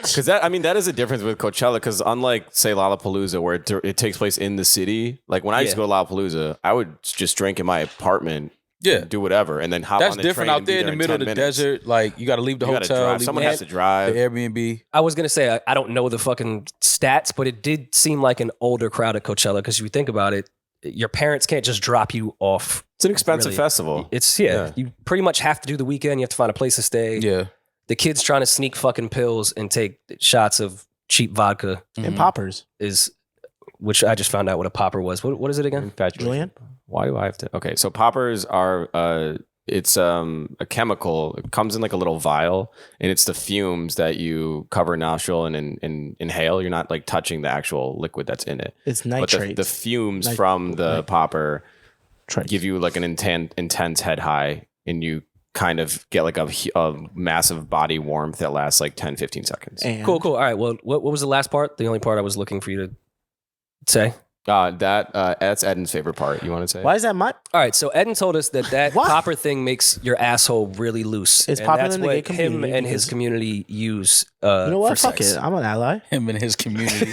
Because that is a difference with Coachella. Because unlike say Lollapalooza, where it takes place in the city, like when I used to go to Lollapalooza, I would just drink in my apartment, do whatever, and then hop That's on the different train out there in the middle of the minutes. desert. Like you got to leave the hotel. Someone has to drive. The Airbnb. I was gonna say I don't know the fucking stats, but it did seem like an older crowd at Coachella. Because if you think about it, your parents can't just drop you off. It's an expensive festival. It's you pretty much have to do the weekend. You have to find a place to stay. Yeah. The kids trying to sneak fucking pills and take shots of cheap vodka And poppers. which I just found out what a popper was. What is it again? Julian? Why do I have to? Okay, so poppers are it's a chemical. It comes in like a little vial, and it's the fumes that you cover a nostril and inhale. You're not like touching the actual liquid that's in it. It's But nitrate. the fumes from the popper give you like an intense head high, and you kind of get like a massive body warmth that lasts like 10, 15 seconds. Cool. All right. Well, what was the last part? The only part I was looking for you to say. That's Eddin's favorite part. You want to say? Why is that my? All right. So Eddin told us that What? popper thing makes your asshole really loose. It's and popular that's in the what gay community him and his because- community use. You know what? For Fuck sex. it. I'm an ally. Him and his community.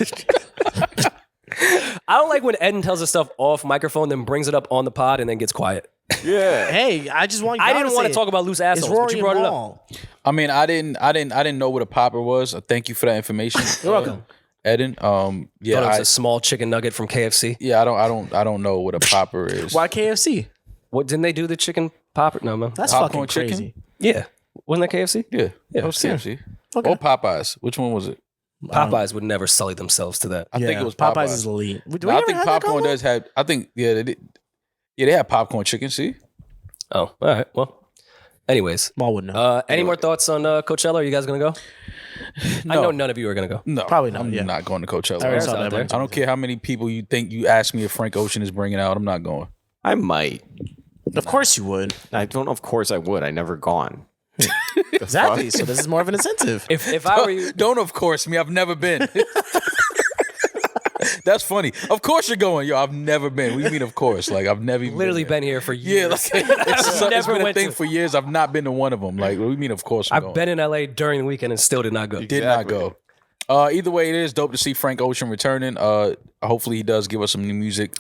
I don't like when Eddin tells us stuff off microphone, then brings it up on the pod, and then gets quiet. Yeah. Hey, I just want. I didn't want to talk about loose It's assholes, but Rory you and brought it up. Mal. I mean, I didn't know what a popper was. Thank you for that information. You're welcome. Eddin. Thought it was I a small chicken nugget from KFC. I don't know what a popper is. Why KFC? What didn't they do the chicken popper? No, man. That's Popcorn fucking chicken? crazy. Yeah, wasn't that KFC? Yeah, Yeah, that was KFC. Okay. Or Popeyes. Which one was it? Popeyes would never sully themselves to that. I think it was Popeyes. Popeyes is elite. Do No, we I ever think have that popcorn combo? does have. I think they did. Yeah, they have popcorn chicken. See, Oh, all right. Well, anyways, Mal would know. any more thoughts on Coachella? Are you guys gonna go? I No. know none of you are gonna go. no, Probably not, I'm yeah. not going to Coachella. I already There's saw out that there. one. I don't care how many people you think you ask me if Frank Ocean is bringing out. I'm not going. I might. Of course you would. I don't. Of course I would. I never gone. Exactly. So this is more of an incentive. If I were you, Don't of course me. I've never been. That's funny. Of course you're going. Yo, I've never been. What do you mean of course? Like I've never even literally been been here for there. Yeah, years. like, it's never been a went thing to- for years. I've not been to one of them. Like, what do you mean of course I'm I've going? been in LA during the weekend and still did not go. Did not go. Either way, it is dope to see Frank Ocean returning. Hopefully he does give us some new music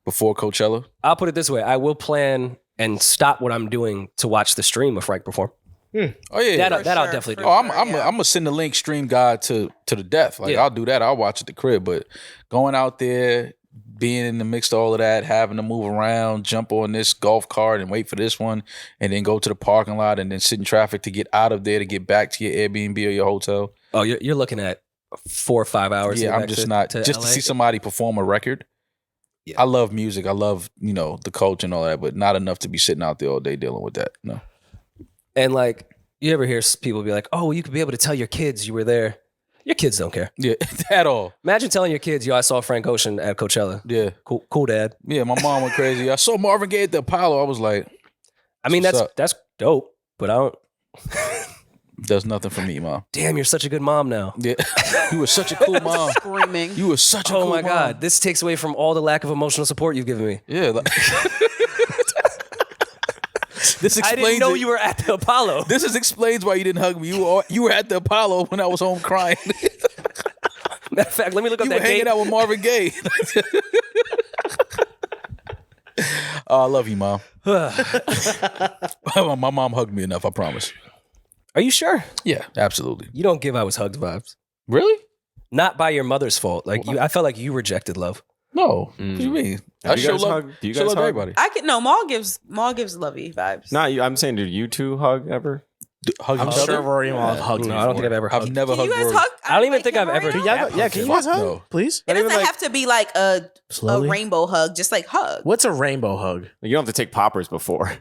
before Coachella. I'll put it this way: I will plan and stop what I'm doing to watch the stream of Frank perform. Oh yeah, That I'll definitely do. Oh, I'm gonna send the link stream guide to the death. Like Yeah. I'll do that. I'll watch at the crib. But going out there, being in the mix of all of that, having to move around, jump on this golf cart and wait for this one, and then go to the parking lot and then sit in traffic to get out of there to get back to your Airbnb or your hotel. Oh, you're looking at 4 or 5 hours. to Yeah, get I'm back just to, not to just LA. to see somebody perform a record. Yeah. I love music. I love the culture and all that, but not enough to be sitting out there all day dealing with that. No. And like, you ever hear people be like, "Oh, well, you could be able to tell your kids you were there." Your kids don't care. Yeah, at all. Imagine telling your kids, "Yo, I saw Frank Ocean at Coachella." Yeah. Cool, Dad. Yeah, my mom went crazy. I saw Marvin Gaye at the Apollo. I was like, I mean, What's up? that's dope, but I don't. does nothing for me, Mom. Damn, you're such a good mom now. Yeah. You were such a cool mom. Screaming. You were such a Oh cool my mom. God, this takes away from all the lack of emotional support you've given me. Yeah. Like, this I explains didn't know it. you were at the Apollo. This explains why you didn't hug me. You were at the Apollo when I was home crying. Matter of fact, let me look up You were that date. hanging out with Marvin Gaye. Oh, I love you, Mom. My mom hugged me enough, I promise. Are you sure? Yeah, absolutely. You don't give I was hugged vibes. Really? Not by your mother's fault. Like I felt like you rejected love. No. What do you mean? I Have you show guys love, hug? Do you show guys love to hug? everybody. I could no. Maul gives lovey vibes. Not you. I'm saying, did you two hug ever? Hug I'm each sure other? Rory and Mal have hugged No, me I don't think I've before. ever I've hugged. never Can you hugged guys Rory. hug? I don't even like think I've him ever right Can now? you can you guys hug? No. Please? It doesn't even, like- have to be like a Slowly? rainbow hug. Just like hug. What's a rainbow hug? You don't have to take poppers before.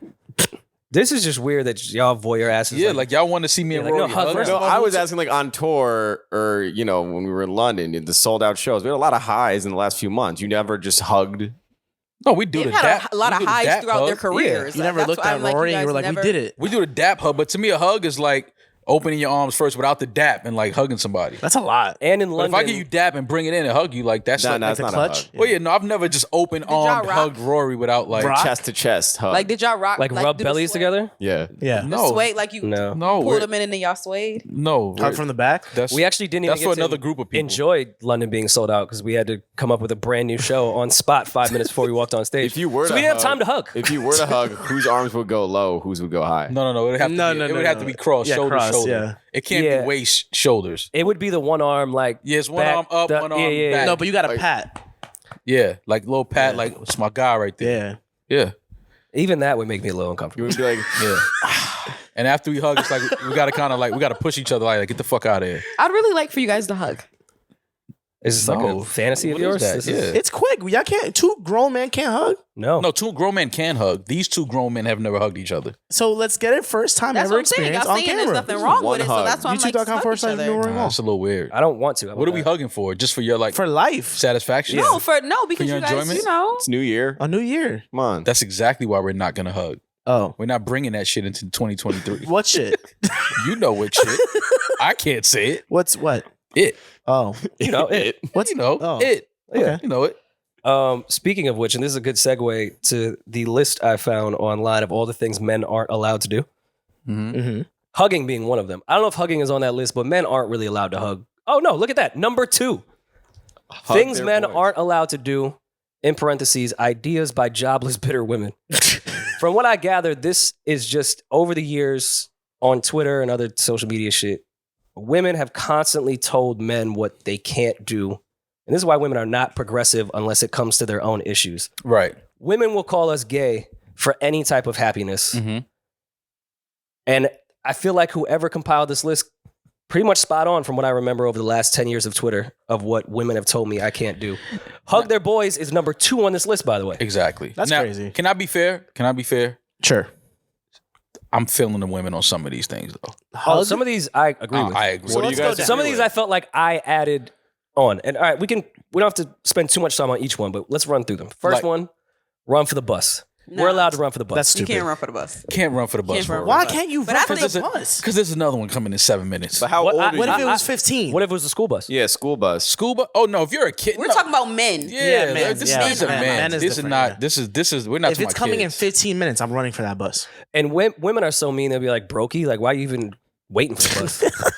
This is just weird that y'all voyeur asses. Yeah, like y'all want to see me and Yeah, like, Rory no, hug hug? first. No, I was asking like on tour or, when we were in London, the sold out shows. We had a lot of highs in the last few months. You never just hugged. No, we do They've the had dap. a lot we of do the highs dap throughout their hug. careers. You never That's looked why at I'm like, Rory and guys you were like, never- we did it. We do the dap hug, but to me, a hug is like opening your arms first without the dap and like hugging somebody. That's a lot. And in But London, if I give you dap and bring it in and hug you, like that's like, that's the not clutch? a hug. well, yeah, no, I've never just open armed rock? hugged Rory without like Rock? Chest to chest hug. Like, did y'all rock? like rub do the bellies sway? together. yeah. Yeah. no, Sway, like you No. no, pulled them in and then y'all swayed. no. Hug from the back. That's We actually didn't even that's get for to another group of people. enjoy London being sold out because we had to come up with a brand new show on spot 5 minutes before we walked on stage. If you were so to we didn't have hug- time to hug. If you were to hug, whose arms would go low, whose would go high? No. It would have to No, be, no, it no, would have no. to be cross, Yeah, shoulder, cross, shoulder. yeah. It can't Yeah. be waist, shoulders. It would be the one arm like Yeah, it's one back, arm up, one arm back. No, but you got a pat. Yeah, like little pat, like it's my guy right there. Yeah. Yeah, Even that would make me a little You uncomfortable. would be like, yeah. And after we hug, it's like we gotta kind of like we gotta push each other like get the fuck out of here. I'd really like for you guys to hug. Is this like No. a fantasy of What is yours? that? This is- Yeah. It's quick. Y'all can't. Two grown men can't hug. No. No, two grown men can hug. These two grown men have never hugged each other. So let's get it first time That's ever what I'm saying. experience Y'all on saying there's camera. nothing wrong one with it, so hug. that's why I'm like, YouTube.com hug forward each slash other. Rory and Nah, Mal. it's a little weird. I don't want to. How What are about we that? hugging for? Just for your like For life. satisfaction? No, because your you guys, enjoyment? you know. it's New Year. A new year. Come on. That's exactly why we're not gonna hug. Oh. We're not bringing that shit into 2023. What shit? You know what shit? I can't say it. What's what? It. Oh. You know it. What's You know Oh. it. Okay. You know it. Speaking of which, and this is a good segue to the list I found online of all the things men aren't allowed to do. Mm-hmm. Hugging being one of them. I don't know if hugging is on that list, but men aren't really allowed to hug. Oh no, look at that. Number 2. Hug Things their men boys. aren't allowed to do, in parentheses, ideas by jobless, bitter women. From what I gathered, this is just over the years on Twitter and other social media shit. Women have constantly told men what they can't do. And this is why women are not progressive unless it comes to their own issues. Right. Women will call us gay for any type of happiness. Mm-hmm. And I feel like whoever compiled this list pretty much spot on from what I remember over the last 10 years of Twitter of what women have told me I can't do. Hug their boys is number 2 on this list, by the way. Exactly. That's Now, crazy. Can I be fair? Sure. I'm feeling the women on some of these things though. Oh, some of these I agree with. I agree. So What do let's you go guys down. Some of these I felt like I added on. And all right, we don't have to spend too much time on each one, but let's run through them. First Like- one, run for the bus. No. We're allowed to run for the bus. That's You stupid. can't run for the bus. Can't run for the bus. Can't run for Why the can't you But run I for think- the bus? Because there's another one coming in 7 minutes. But how What- old I- are you? What if it I- was 15? What if it was a school bus? Yeah, school bus. School bus? Oh no, if you're a kid, We're no. talking about men. Yeah, men, this yeah, these are men. men. Men is This is different, not. yeah. This is. We're not. If it's coming in 15 minutes, I'm running for that bus. And women are so mean, they'll be like, brokey, like, why are you even waiting for the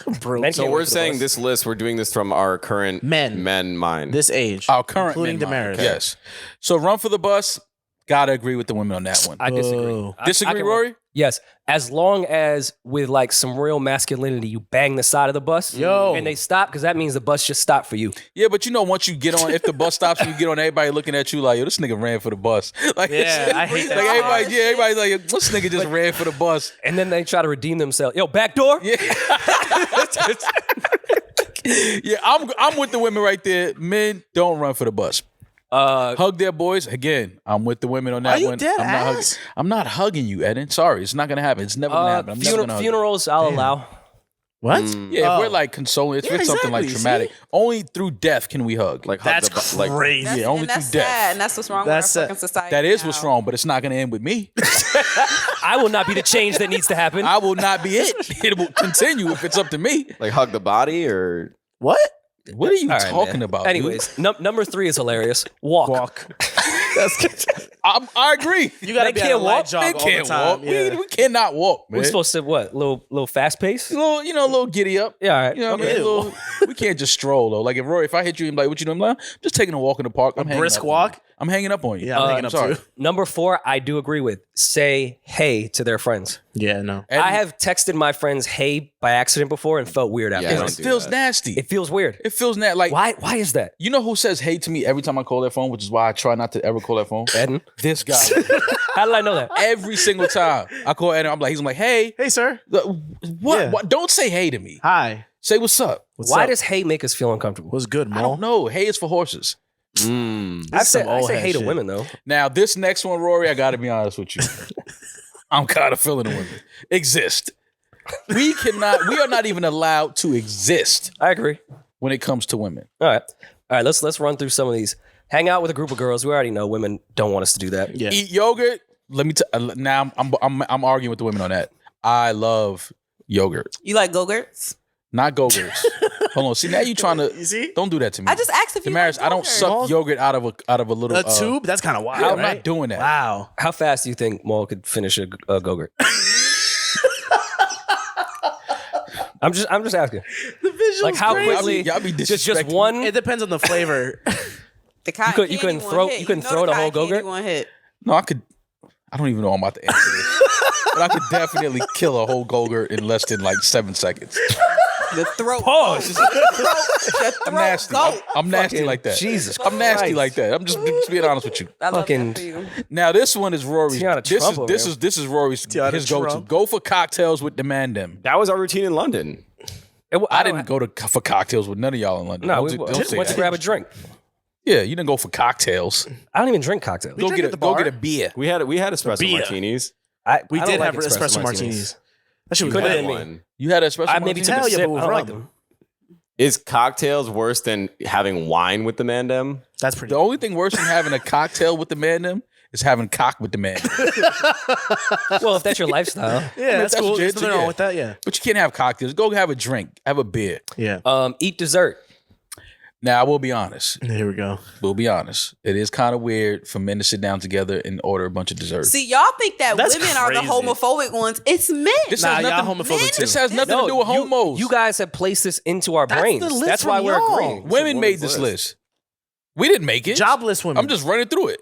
bus? Bro, Men So can't we're wait for the saying bus. this list, we're doing this from our current Men. mind. this age. Our current including men mind. Demaris. Yes. So run for the bus. Gotta agree with the women on that one. I disagree. Whoa. I Disagree, can- Rory? Yes, as long as with like some real masculinity, you bang the side of the bus, Yo. and they stop because that means the bus just stopped for you. Yeah, but you know, once you get on, if the bus stops and you get on, everybody looking at you like, yo, this nigga ran for the bus. Like, Yeah, I hate that. Like everybody's like, this nigga just ran for the bus. And then they try to redeem themselves. Yo, back door. Yeah. Yeah, I'm with the women right there. Men don't run for the bus. Hug their boys. Again, I'm with the women on that Are you one. dead I'm not hugging. ass? I'm not hugging you, Eddin. Sorry, it's not gonna happen. It's never gonna happen. I'm never gonna hug you. Funerals, I'll allow. What? Yeah, if Oh. we're like consoling, if Yeah, it's something like exactly, traumatic, see? only through death can we hug. Like hug That's the bu- like crazy. That's, Yeah, only and that's through death. sad, and that's what's wrong That's with our fucking society. that is now. what's wrong, but it's not gonna end with me. I will not be the change that needs to happen. I will not be it. It will continue if it's up to me. like hug the body or What? What are you All right, talking man. about? Anyways, number 3 is hilarious. Walk. I agree. You gotta They be at a can't light walk. jog They all can't the time. walk. Yeah. We cannot walk, man. We're supposed to what? Little fast pace? a little giddy up. Yeah, all right. You know what I Okay. mean? We can't just stroll though. Like if Rory, if I hit you and be like, what you doing? I'm like, I'm just taking a walk in the park. I'm hanging brisk up on you. walk? I'm hanging up on you. Yeah, I'm hanging up sorry. too. Number 4, I do agree with. Say hey to their friends. Yeah, no. And I have texted my friends hey by accident before and felt weird after. Yeah, I it don't do feels that. nasty. It feels weird. It feels like Why is that? you know who says hey to me every time I call their phone, which is why I try not to ever call their phone. Eddin? This guy. How did I know that? Every single time I call Eddin, he's like, hey, Hey, sir. what? Yeah. What? Don't say hey to me. Hi. Say what's up. What's Why up? does hey make us feel uncomfortable? What's good, Mo? I don't know. Hey is for horses. This I is some say old head hey to shit. women though. Now, this next one, Rory, I got to be honest with you. I'm kind of feeling the women. Exist. We are not even allowed to exist I agree. when it comes to women. All right. Let's run through some of these. Hang out with a group of girls. We already know women don't want us to do that. Yeah. Eat yogurt. Let me now I'm arguing with the women on that. I love Yogurt. You like Go-Gurts? Not Go-Gurts. Hold on. See, now you trying to. You see? Don't do that to me. I just asked if you Demaris, like I don't Go-Gurts. suck yogurt out of a little A tube? That's kind of wild. I'm right? not doing that. Wow. How fast do you think Maul could finish a Go-Gurt? I'm just asking. The visual. Like how quickly? Y'all be Just disrespecting one. It depends on the flavor. The cotton You candy couldn't one throw- hit. you couldn't know throw the whole cotton candy Go-Gurt? one hit. No, I could. I don't even know I'm about to answer this. But I could definitely kill a whole Go-Gurt in less than like 7 seconds. The throat. Pause. The I'm throat nasty. goat. I'm nasty like that. Jesus I'm nasty Christ. like that. I'm just being honest with you. I love Fucking- that for you. Now this one is Rory's. Tiana Trump over there. This is Rory's Tiana his go-to. Trump. Go for cocktails with Demand Them. That was our routine in London. I didn't go for cocktails with none of y'all in London. No, Don't we say went to that. grab a drink. Yeah, you didn't go for cocktails. I don't even drink cocktails. Go drink get at a the go bar. get a beer. We had espresso Beer. martinis. We I don't did like have espresso martinis. That shit was Could've good. been me. One. You had espresso. I maybe martini? took a Hell yeah, sip. but with I don't like rum. them. Is cocktails worse than having wine with the Mandem? That's pretty. The only thing worse than having a cocktail with Demand Them is having cock with Demand Them. Well, if that's your lifestyle. Yeah, that's that's cool. what There's you nothing did, wrong yeah. with that. Yeah. But you can't have cocktails. Go have a drink. Have a beer. Yeah. Eat dessert. Now I will be honest. Here we go. We'll be honest. It is kind of weird for men to sit down together and order a bunch of desserts. See, y'all think that That's women are the crazy. homophobic ones. It's men. This Nah, has y'all nothing. homophobic too. This has nothing to do with homos. You guys have placed this into our That's brains. the list That's why from we're y'all. agreeing. Women made this list. We didn't make it. Jobless women. I'm just running through it.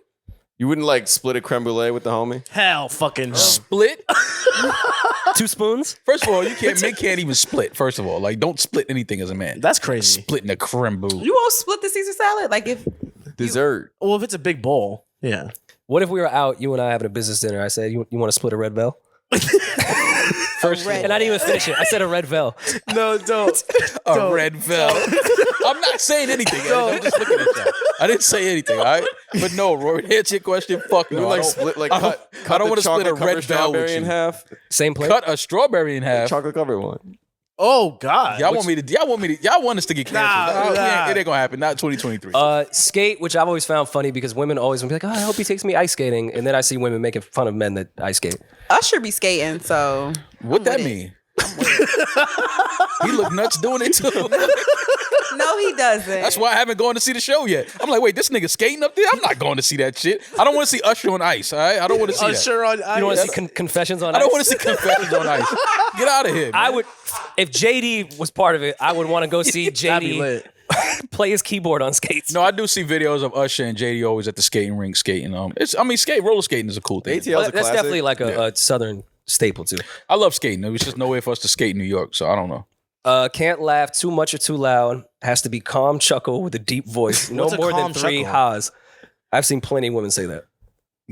You wouldn't like split a creme brulee with the homie? hell fucking. Split. 2 spoons? First of all, men can't even split. First of all, like don't split anything as a man. That's crazy. Splitting a creme brulee. You won't split the Caesar salad? Like if Dessert. Well, if it's a big bowl, yeah. What if we were out, you and I having a business dinner? I said, you want to split a red bvel? First, red- And I didn't even finish it. I said a red vel. No, don't. a red velvet. I'm not saying anything. I'm just looking at that. I didn't say anything. All right, but no, Rory, to answer your question. Fuck You no. would I like don't- split like I don't- cut. I cut don't the wanna split a chocolate covered red velvet strawberry with in you. half. Same plate. Cut a strawberry in half. Chocolate covered one. Oh God. Y'all want us to get canceled? Nah, No, nah. It ain't gonna happen. Not 2023. Skate, which I've always found funny because women always would be like, oh, I hope he takes me ice skating. And then I see women making fun of men that ice skate. Usher be skating, so what that with it. mean? He look nuts doing it too. no, he doesn't. That's why I haven't gone to see the show yet. I'm like, wait, this nigga skating up there? I'm not going to see that shit. I don't want to see Usher on ice. All right, I don't want to see that. Usher on. You don't want to see confessions on I don't ice? want to see confessions on ice. Get out of here. Man. I would, if JD was part of it, I would want to go see That'd be JD lit. play his keyboard on skates. No, I do see videos of Usher and JD always at the skating rink skating. Roller skating is a cool thing. ATL's a That's classic. definitely like a southern staple too. I love skating. There was just no way for us to skate in New York, so I don't know. Can't laugh too much or too loud. Has to be calm chuckle with a deep voice. No What's a more than calm 3 chuckle? ha's. I've seen plenty of women say that.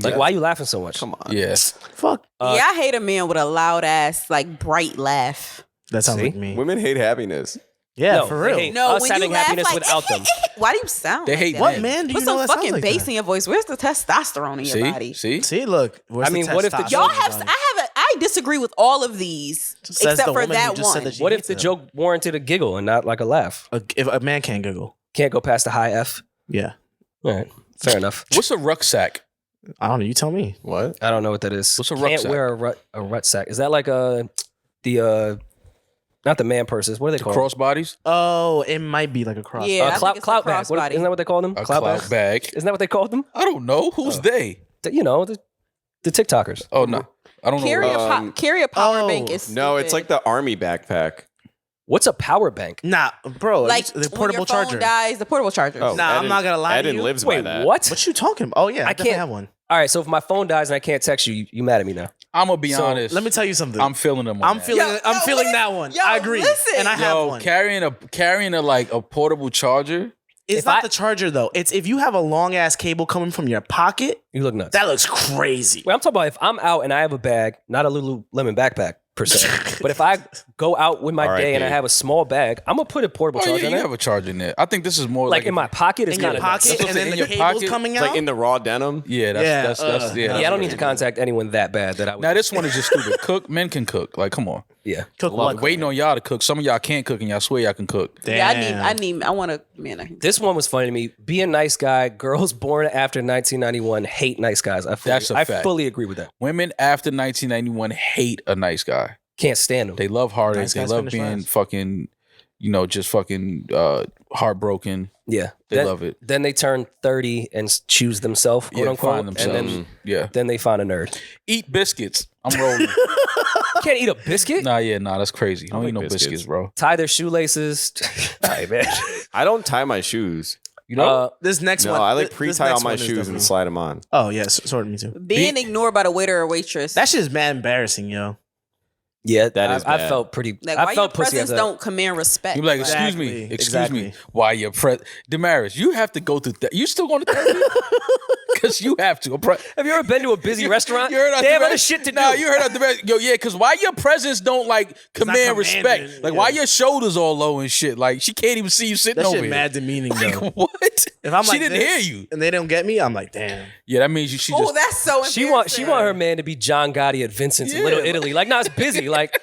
Like, Yeah. why are you laughing so much? Come on. Yes. Fuck. yeah, I hate a man with a loud ass, like bright laugh. That sounds See? like me. Women hate happiness. Yeah, No, for they real. hate- No, Us when having you laugh, happiness like, without them. Why do you sound? They like hate that? What men. man do you Put know some that sounds fucking like bass that? in your voice. Where's the testosterone in your body? See? See, look. Where's I mean, the what if the testosterone Y'all in your have. body? I disagree with all of these Says except the for woman who that just said one. that she What if hates the them. joke warranted a giggle and not like a laugh? If a man can't giggle? Can't go past the high F. Yeah. All right, fair enough. What's a rucksack? I don't know. You tell me. What? I don't know what that is. What's a Can't rucksack? wear a rucksack. Is that like not the man purses? What are they called? Crossbodies? Oh, it might be like a cross. Yeah. I think Clout it's a bag. What, crossbody. isn't that what they call them? A Clout clout bags? bag. Isn't that what they called them? I don't know. Who's they? You know, the TikTokers. Oh, no. I don't Carry know. carry a power oh, bank is No, it's like stupid. the army backpack. What's a power bank? Nah, bro. like the when portable your phone charger. dies, the portable charger. Oh, Nah, I'm not gonna lie to Eddin you. lives by Wait, that. what? What you talking about? Oh yeah, I definitely can't- have one. All right, so if my phone dies and I can't text you, you mad at me now? I'm going to be So, honest. Let me tell you something. I'm feeling them. on I'm that. feeling. Yo, I'm yo, feeling listen. that one. Yo, I agree, listen. and I have Yo, one. carrying a like a portable charger. It's if not I- the charger though. It's if you have a long ass cable coming from your pocket. You look nuts. That looks crazy. Wait, I'm talking about if I'm out and I have a bag, not a Lululemon backpack per se, but if I go out with my day and I R.I.P. have a small bag, I'm gonna put a portable Oh, charger yeah, in you there. have a charger in there. I think this is more Like in my pocket, it's In your kind of pocket, That's and then in the your cable's pocket? coming It's out. like in the raw denim. Yeah, that's Yeah, I don't need to contact anyone that bad that I would. Now this one is just stupid. Men can cook. Like, come on. yeah. Cook I'm what? waiting on y'all to cook. Some of y'all can't cook, and y'all swear y'all can cook. Yeah, Damn. I want to, man. This one was funny to me. Be a nice guy. Girls born after 1991 hate nice guys. That's a I fact. fully agree with that. Women after 1991 hate a nice guy. Can't stand them. They love heartache. Nice They guys love finish being last. fucking, just fucking heartbroken. Yeah. They love it. Then they turn 30 and choose themselves, quote unquote. Find themselves. And then they find a nerd. Eat biscuits. I'm rolling. You can't eat a biscuit? Nah, that's crazy. Don't like eat no biscuits. biscuits, bro. Tie their shoelaces. Hey, man. I don't tie my shoes. This next No, one. I like this pre-tie next all my one is shoes and definitely- slide them on. Oh yes, sort of me too. Being ignored by the waiter or waitress. That shit is mad embarrassing, yo. Yeah, That is I bad. felt pretty. like, I why your felt pussy presence after that. don't command respect. You be like, excuse me, Exactly, excuse me. exactly. Why your Demaris, you have to go through that. You still going to therapy? Because you have to. Have you ever been to a busy restaurant? You heard They have Demaris? other shit to do. Nah, you heard Demaris. Yo, yeah, because why your presence don't like command respect? commanding, Like yeah. why your shoulders all low and shit? Like she can't even see you sitting That over shit here. mad demeaning Like, though. what? If I'm she like didn't this hear you. and they don't get me, I'm like, damn. Yeah, that means she Oh, just. that's so She embarrassing. want her man to be John Gotti at Vincent's in Little Italy. Like, nah, it's busy. Like,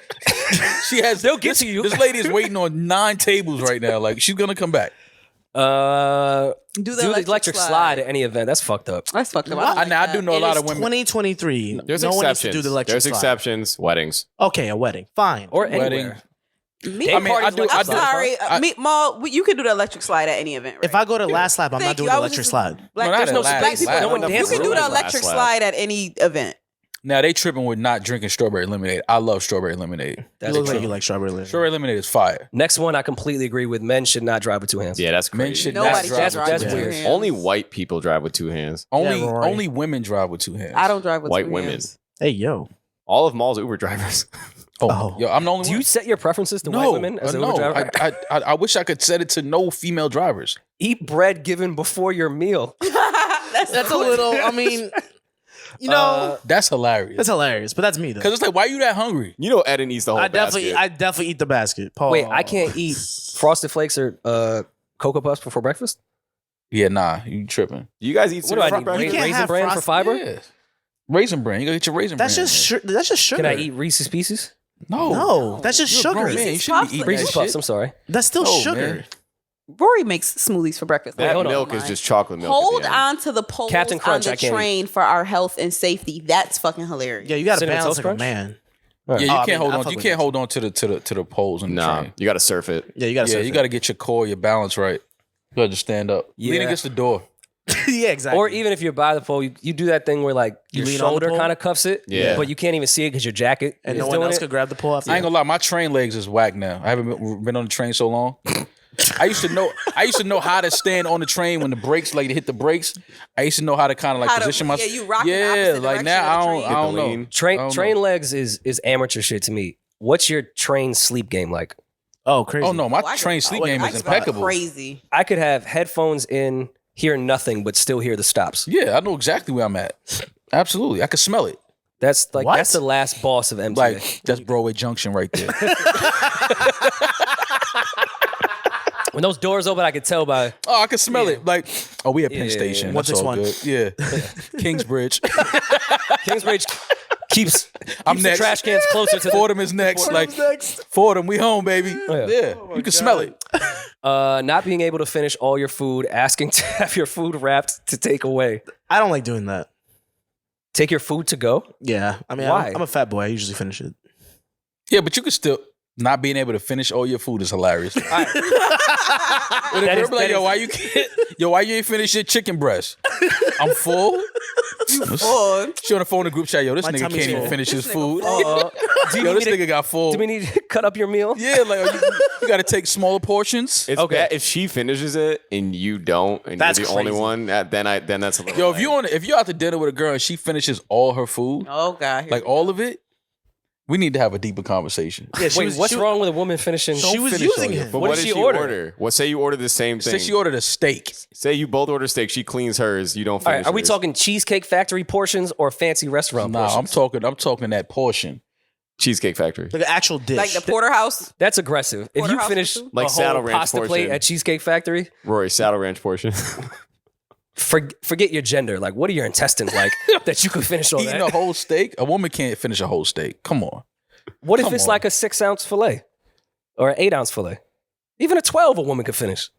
She has. They'll get to you. This lady is waiting on 9 tables right now. Like she's gonna come back. do the electric slide at any event. That's fucked up. That's fucked up. I do know a lot of women. 2023. There's no one needs to exceptions. do the electric There's slide. exceptions. Weddings. Okay, a wedding, fine. Or Wedding. anywhere. Me, Day I mean, I parties, do- electric I I'm do- slide. sorry. I- Me, Maul, you can do the electric slide at any event. Right? If I go to last lap, I'm Thank not doing you. the I was electric just- slide. Black, No, not there's at no last black people. lap. No one You dances can do around the last electric lap. slide at any event. Now they tripping with not drinking strawberry lemonade. I love strawberry lemonade. You That's look like true. you like strawberry lemonade. Strawberry lemonade is fire. Next one, I completely agree with. Men should not drive with two hands. Yeah, that's crazy. Men should Nobody not should drive. drive that's with weird. two hands. Only white people drive with two hands. Only Yeah, Rory. only women drive with 2 hands. I don't drive with White two women. hands. Hey, yo. All of Mal's Uber drivers. Oh, yo, I'm the only Do you one. set your preferences to No, white women as an no. Uber driver? I wish I could set it to no female drivers. Eat bread given before your meal. That's a little, I mean, you know, That's hilarious. that's hilarious, but that's me though. Because it's like, why are you that hungry? You know Eddin eats the whole I definitely basket. eat the basket. Paul. Wait, I can't eat Frosted Flakes or Cocoa Puffs before breakfast? Yeah, nah, you tripping. You guys eat What do I cereal need? for breakfast? can't Raisin have bran for Frosted- fiber? Yeah. Raisin bran. You gotta get your raisin That's bran. just sugar. Can I eat Reese's Pieces? No, that's just You're a grown sugar. man. You shouldn't be eating Reese's that Puffs, shit. I'm sorry. That's still No, sugar. man. Rory makes smoothies for breakfast. That hold on. milk is just chocolate milk. at Hold the end. on to the poles Captain Crunch, on I the can't eat. train for our health and safety. That's fucking hilarious. Yeah, you got to Cinnamon balance Toast like a Crunch? man. Yeah, you Oh, I can't mean, hold I on. fuck You with can't that. hold on to the poles in the Nah, train. you got to surf it. Yeah, you got to. Yeah, you got to get your core, your balance right. You got to stand up. Lean Yeah. against the door. yeah, exactly. Or even if you're by the pole, you do that thing where like your lean on the shoulder pole? kind of cuffs it, Yeah. but you can't even see it because your jacket and is no one doing else it. could grab the pole after. I ain't gonna lie, my train legs is whack now. I haven't been on the train so long. I used to know how to stand on the train when the brakes, like to hit the brakes. I used to know how to kind of like How to- position myself. yeah, you rock in the Yeah, opposite like direction now of the I train. don't Get the know. lean. Train legs is amateur shit to me. What's your train sleep game like? Oh, crazy. Oh no, my Oh, I train could- sleep I game I is could go impeccable. Crazy. I could have headphones in, hear nothing, but still hear the stops. Yeah, I know exactly where I'm at. Absolutely, I can smell it. That's like What? that's the last boss of MTA. Like that's Broadway Junction right there. When those doors open, I could tell by Oh, I can smell it. Like, oh, we at Penn Yeah, Station. yeah. That's all 161. good. Yeah, Kingsbridge. Kingsbridge keeps I'm the next. trash cans closer to the Fordham is next. Like Fordham, we home, baby. yeah. Yeah, you can smell it. not being able to finish all your food, asking to have your food wrapped to take away. I don't like doing that. Take your food to go? Yeah, I mean, Why? I'm a fat boy. I usually finish it. Yeah, but you can still not being able to finish all your food is hilarious. When the That girl is- be like, that yo, is- why you can't? Yo, why you ain't finish your chicken breast? I'm full. Oh, She on the phone in the group chat. Yo, this My nigga tummy's can't even full. finish his This nigga food. Do you Yo, need this me to, nigga got full. do we need to cut up your meal? Yeah, like you got to take smaller portions. It's Okay. bad if she finishes it and you don't, and That's you're the only crazy. one. Then that's a little. Yo, if you're out to dinner with a girl and she finishes all her food, oh God. like all of it, we need to have a deeper conversation. Yeah, she Wait, was, what's she, wrong with a woman finishing? She was finish using all your him. But What what did did she she order? order? What say you order the same thing? Say she ordered a steak. Say you both order steak. She cleans hers. You don't All finish. right, are we yours. talking Cheesecake Factory portions or fancy restaurant Nah, portions? I'm talking that portion. Cheesecake Factory? Like an actual dish. Like the porterhouse. That's aggressive. If you Porterhouse finish food? Like a Saddle whole Ranch pasta plate portion. at Cheesecake Factory, Rory, Saddle Ranch portion. forget your gender. Like, what are your intestines like that you could finish all Eating that? a whole steak, a woman can't finish a whole steak. Come on. What if Come it's on. like a 6-ounce fillet or an 8-ounce fillet? Even a 12 a woman could finish.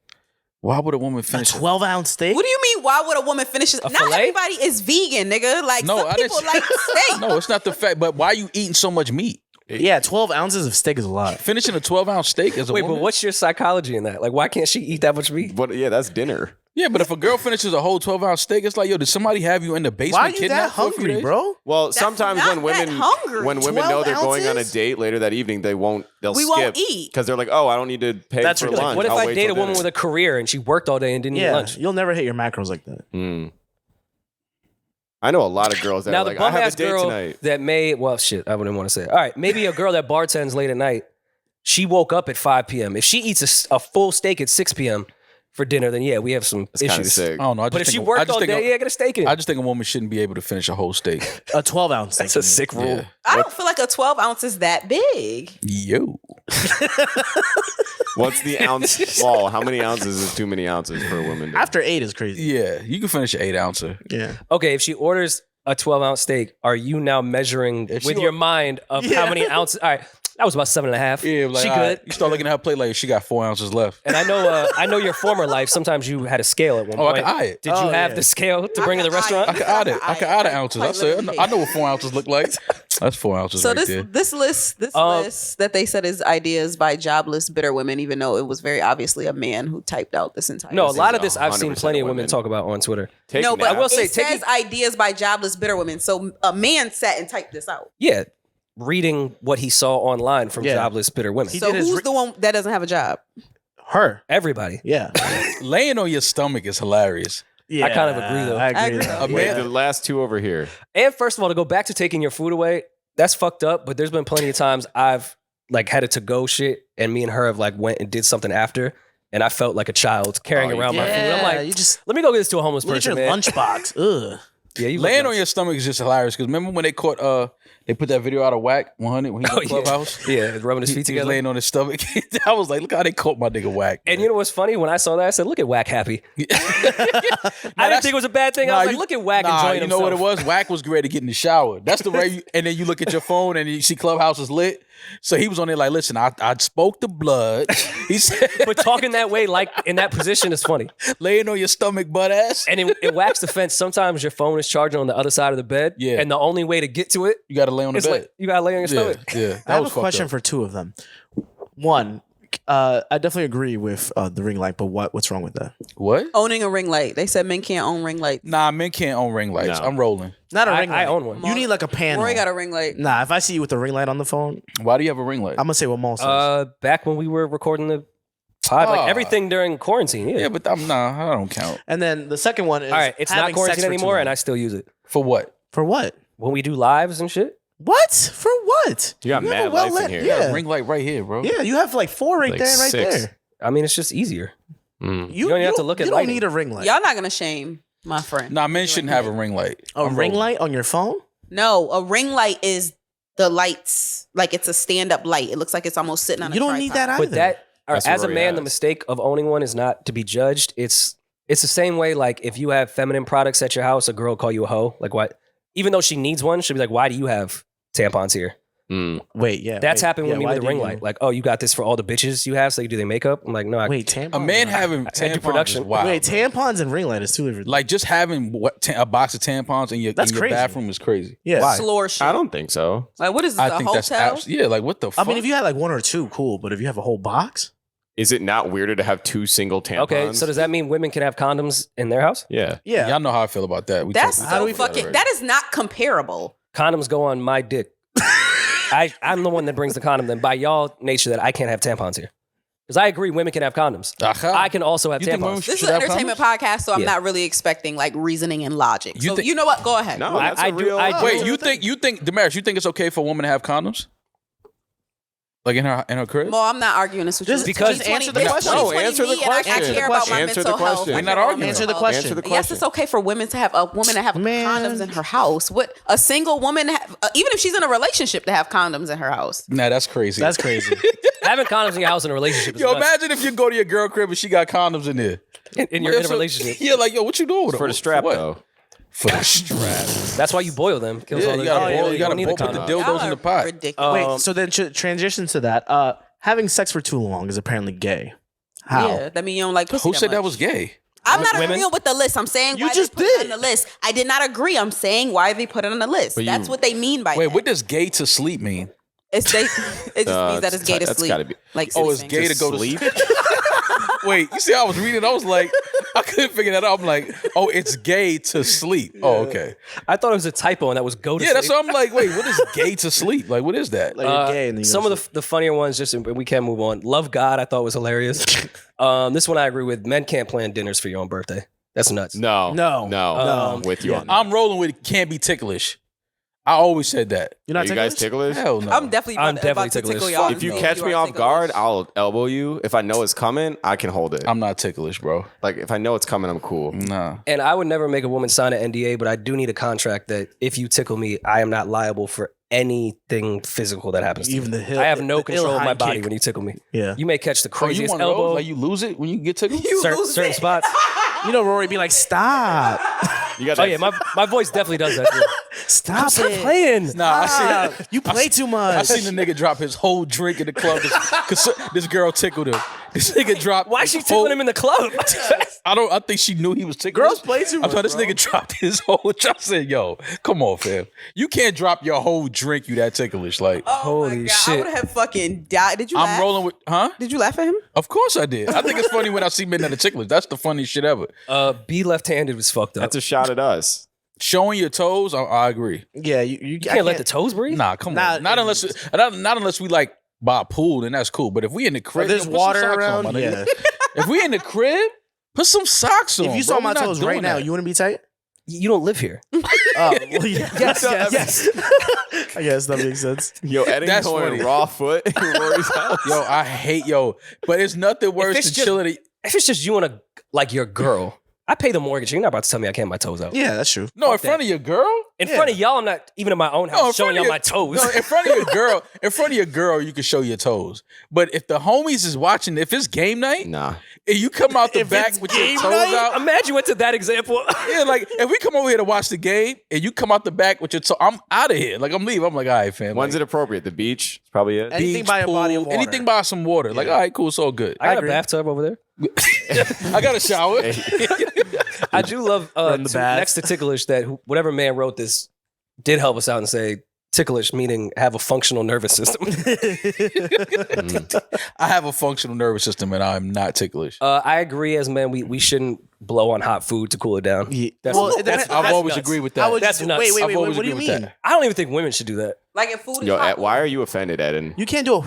Why would a woman a finish? 12-ounce steak. What do you mean? Why would a woman finish it? Not fillet? everybody is vegan, nigga. Like No, some I people didn't- like steak. No, it's not the fact. But why are you eating so much meat? Yeah, 12 ounces of steak is a lot. Finishing a 12-ounce steak is a Wait, woman? but what's your psychology in that? Like, why can't she eat that much meat? But yeah, that's dinner. Yeah, but if a girl finishes a whole 12-ounce steak, it's like, yo, did somebody have you in the basement Why are you that kidnapped for a few hungry, days? bro? Well, sometimes not when women that hungry. when women 12 know they're going on a ounces? date later that evening, they'll We skip won't eat. because they're like, oh, I don't need to pay That's for ridiculous. lunch. What if I'll I wait date till a woman dinner. with a career and she worked all day and didn't eat Yeah, lunch? you'll never hit your macros like that. I know a lot of girls that Now are the like, I have a bum-ass date girl tonight. that I wouldn't want to say it. All right, maybe a girl that bartends late at night, she woke up at 5 p.m. If she eats a full steak at 6 p.m. for dinner, then yeah, we have some It's kind of issues. sick. I don't know. I just But if think she a- I worked just all think a- day, yeah, get a steak in. I just think a woman shouldn't be able to finish a whole steak. A 12-ounce steak. That's a sick rule. Yeah. I don't feel like a 12 ounce is that big. Yo. What's the ounce wall? How many ounces is too many ounces for a woman? After 8 is crazy. Yeah, you can finish an 8-ouncer. Yeah. Okay, if she orders a 12-ounce steak, are you now measuring If with she your or- mind of how many ounces? All right, that was about 7.5. Yeah, like, she all good. right, you start looking at her plate like she got 4 ounces left. And I know your former life. Sometimes you had a scale at one Oh, I point. can eye it. Did you Oh, have yeah. the scale to bring to the restaurant? I can add it. I can add the ounces. I say, I know what 4 ounces look like. That's 4 ounces So right there. this list that they said is ideas by jobless bitter women, even though it was very obviously a man who typed out this entire. No, a list. lot of this I've seen 100% plenty of women women. talk about on Twitter. Take No, but naps. I will say, it says ideas by jobless bitter women. So a man sat and typed this out. Yeah, reading what he saw online from Yeah. jobless bitter women. He So did his who's re- the one that doesn't have a job? Her. Everybody. Yeah. Laying on your stomach is hilarious. Yeah. kind of agree, though. I agree. I agree. though. Wait, Yeah. the last two over here. And first of all, to go back to taking your food away, that's fucked up. But there's been plenty of times I've like had a to-go shit, and me and her have like went and did something after, and I felt like a child carrying Oh, around my food. I'm Yeah, like, you just let me go get this to a homeless look at person, your man. lunchbox. Ugh. Yeah, you Laying look on your stomach is just hilarious because remember when they caught they put that video out of Whack 100 when he was in the yeah. clubhouse? Yeah, rubbing his feet He was together. laying on his stomach. I was like, look how they caught my nigga Whack. And you know what's funny? When I saw that, I said, look at Whack happy. I didn't think it was a bad thing. I was like, look at Whack enjoying you know himself. what it was? Whack was ready to get in the shower. That's the way. And then you look at your phone and you see Clubhouse is lit. So he was on there like, listen, I spoke the blood. He said, But talking that way, like in that position, is funny. laying on your stomach, butt ass. And in Whack's defense, sometimes your phone is charging on the other side of the bed. Yeah. And the only way to get to it You got to lay on the is bed. like, you gotta lay on your Yeah, stomach. yeah. That I have a was fucked question up. for two of them. One, I definitely agree with the ring light, but what's wrong with that? What? Owning a ring light. They said men can't own ring lights. Nah, men can't own ring lights. No. I'm rolling. Not a I ring light. own one. You need like a panel. Rory got a ring light. Nah, if I see you with a ring light on the phone, Why do you have a ring light? I'm gonna say what Maul says. Back when we were recording the pod, like Ah. everything during quarantine. Yeah. yeah, but I don't count. And then the second one is All right, it's not having sex quarantine for too anymore, long. and I still use it. For what? For what? When we do lives and shit. What? For what? You got have mad a well lights in lit- here. Yeah. Ring light right here, bro. Yeah, you have like 4 right Like there, right 6. there. I mean, it's just easier. You don't even have to look at You don't lighting. need a ring light. Y'all not gonna shame my friend. Nah, men shouldn't have a ring light. A I'm ring rolling. light on your phone? No, a ring light is the lights. Like it's a stand-up light. It looks like it's almost sitting on. You a don't need that tripod. either. But that, That's as a what Rory man, the has. mistake of owning one is not to be judged. It's the same way. Like if you have feminine products at your house, a girl will call you a hoe. Like what? Even though she needs one, she'll be like, "Why do you have tampons here?" Wait, yeah. That's wait, happened yeah, with me why with the do ring you- light. Like, oh, you got this for all the bitches you have, so you do their makeup. I'm like, no, I Wait, tampons. A man having I do tampons production. is wild. Wait, tampons and ring light is two different. Like just having a box of tampons in your That's in your crazy. bathroom is crazy. yeah. Why? Floor shit. I don't think so. Like what is this? I A think hotel? that's yeah. Like what the I fuck? mean, if you had like 1 or 2, cool. But if you have a whole box, Is it not weirder to have 2 single tampons? Okay, so does that mean women can have condoms in their house? Yeah. yeah. y'all know how I feel about that. We That's talked- How do so we feel fucking. about That is not comparable. Condoms go on my dick. I'm the one that brings the condom. Then by y'all nature that I can't have tampons here. Because I agree, women can have condoms. Aha. I can also have You think women tampons. This should is an have entertainment condoms? podcast, so I'm Yeah. not really expecting like reasoning and logic. You So think- you know what? Go ahead. No, that's I a do- real. I do- Wait, you think Demaris? You think it's okay for a woman to have condoms? Like in her crib? Well, I'm not arguing this with Just- you. because- It's answer the 2020 question. No, answer the me, and I question. care about my Answer the mental health. question. I We're not care about arguing. my Answer the mental question. health. Answer the Yes, question. it's okay for women to have Man. condoms in her house. What a single woman, even if she's in a relationship, to have condoms in her house. Nah, that's crazy. That's crazy. Having condoms in your house in a relationship is Yo, nuts. imagine if you go to your girl crib and she got condoms in there. And you're in a relationship. Yeah, like yo, what you doing with For them? the strap, what? though. For the strap. That's why you boil them. Kills Yeah, all you the, gotta boil. you You gotta don't need boil. the Put the condom. dildos in the pot. Ridiculous. Wait, so then transition to that. Having sex for too long is apparently gay. How? Yeah, that mean you don't like pussy. Who said that much. was gay? I'm not Women? agreeing with the list. I'm saying You why just they put it did. on the list. I did not agree. I'm saying why they put it on the list. But That's you- what they mean by Wait, that. what does gay to sleep mean? It just means that it's gay to sleep. Gotta be. Like, Oh, it's sleeping. gay to go to sleep? sleep. Wait, you see, I was reading. I was like, I couldn't figure that out. I'm like, oh, it's gay to sleep. Oh, okay. I thought it was a typo and that was go to Yeah, sleep. that's what I'm like. Wait, what is gay to sleep? Like, what is that? Like you're gay and then you Some go of the funnier ones, just we can't move on. Love God, I thought was hilarious. This one I agree with. Men can't plan dinners for your own birthday. That's nuts. No. I'm with you on that. I'm rolling with can't be ticklish. I always said that. You're Are not you guys ticklish? ticklish? Hell no. I'm definitely about to ticklish. tickle y'all. If you and catch see me are off guard, ticklish. I'll elbow you. If I know it's coming, I can hold it. I'm not ticklish, bro. Like if I know it's coming, I'm cool. Nah. And I would never make a woman sign an NDA, but I do need a contract that if you tickle me, I am not liable for anything physical that happens to Even me. the hill. I have no the control of my high body kick. when you tickle me. Yeah. You may catch the Oh, you craziest want elbow. Like you lose it when you get tickled? certain spots. You know, Rory be like, stop. You got Oh that- yeah, my voice definitely does that. Too. Stop Stop it. playing. Nah, I Stop. seen. You play too much. I seen the nigga drop his whole drink in the club because this girl tickled him. This nigga dropped. Why is she tickling him in the club? I think she knew he was ticklish. Girls play too I much, thought this bro. nigga dropped his whole. I said, "Yo, come on, fam. You can't drop your whole drink. You that ticklish? Like, Oh Holy my God, shit. I would have fucking died. Did you I'm laugh? rolling with, huh? Did you laugh at him? Of course I did. I think it's funny when I see men that are ticklish. That's the funniest shit ever. Be left-handed was fucked up. That's a shot at us. Showing your toes, I agree. Yeah, you you can't let the toes breathe. Nah, come Nah, on. Not unless we like by a pool, then that's cool. But if we in the crib, there's put some water socks on, around. my nigga. Yeah. If we in the crib, put some socks on. If you bro. saw my We not toes right doing now, that. you wouldn't be tight? You don't live here. Oh, well, yeah. yes. I guess that makes sense. Yo, Eddin That's going funny. raw foot in Rory's house. Yo, I hate but it's nothing worse it's than just- chilling. If it's just you and your girl, I pay the mortgage. You're not about to tell me I can't have my toes out. Yeah, that's true. No, in Fuck front of your girl. In front of y'all, I'm not even in my own house in showing front of y'all my toes. No, in front of your girl, you can show your toes. But if the homies is watching, if it's game night, Nah. and you come out the If back it's with your game toes night, out, Imagine you went to that example. yeah, like if we come over here to watch the game and you come out the back with your toe, I'm out of here. Like I'm leaving. I'm like, all right, fam. When's like, it appropriate? The beach? It's probably it. Anything beach, by a body of pool, water. anything by some water. Like, all right, cool, it's all good. I got a agree. bathtub over there. I got a shower. I do love Run the bath. next to ticklish that whatever man wrote this did help us out and say ticklish meaning have a functional nervous system. I have a functional nervous system and I'm not ticklish. I agree. As men, we shouldn't blow on hot food to cool it down. Yeah. That's, Well, it that's, depends- I've that's always nuts. agreed with How that. would That's you, nuts. wait, I've always what do you agreed with mean? that. I don't even think women should do that. Like if food is Yo, hot. why are you offended, Eddin? You can't do a.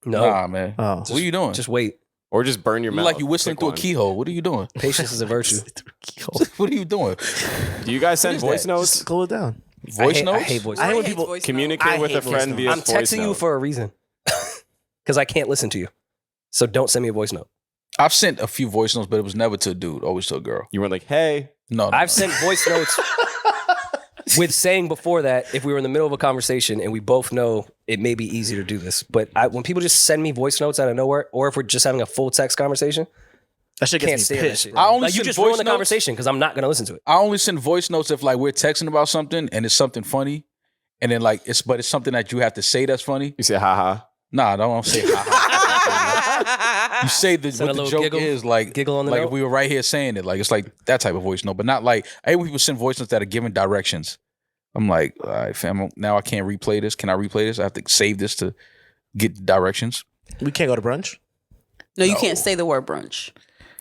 No, Nah, man. Oh. What are you doing? just wait. Or just burn your You mouth. like you whistling Pick through one. a keyhole. What are you doing? Patience is a virtue. What are you doing? Do you guys send is voice that? notes? Just cool it down. Voice I notes? hate voice I hate notes. when Hates people voice notes. Communicate I with hate a friend voice via I'm voice texting you note. for a reason. Because I can't listen to you. So don't send me a voice note. I've sent a few voice notes, but it was never to a dude, always to a girl. You were like, hey. No, I've sent voice notes with saying before that if we were in the middle of a conversation and we both know it may be easy to do this. But when people just send me voice notes out of nowhere, or if we're just having a full text conversation, That shit can't gets me stand that pissed. shit. bro. I only Like you send just voice ruin the notes. conversation because I'm not going to listen to it. I only send voice notes if like we're texting about something and it's something funny, and then like it's something that you have to say that's funny. You say, haha. Nah, I don't say ha ha. You say Send a what the little joke giggle, is like. giggle on the like note. if we were right here saying it, like it's like that type of voice note, but not like I hate when people send voice notes that are giving directions. I'm like, all right, fam, now I can't replay this. Can I replay this? I have to save this to get directions. We can't go to brunch. No, you can't say the word brunch.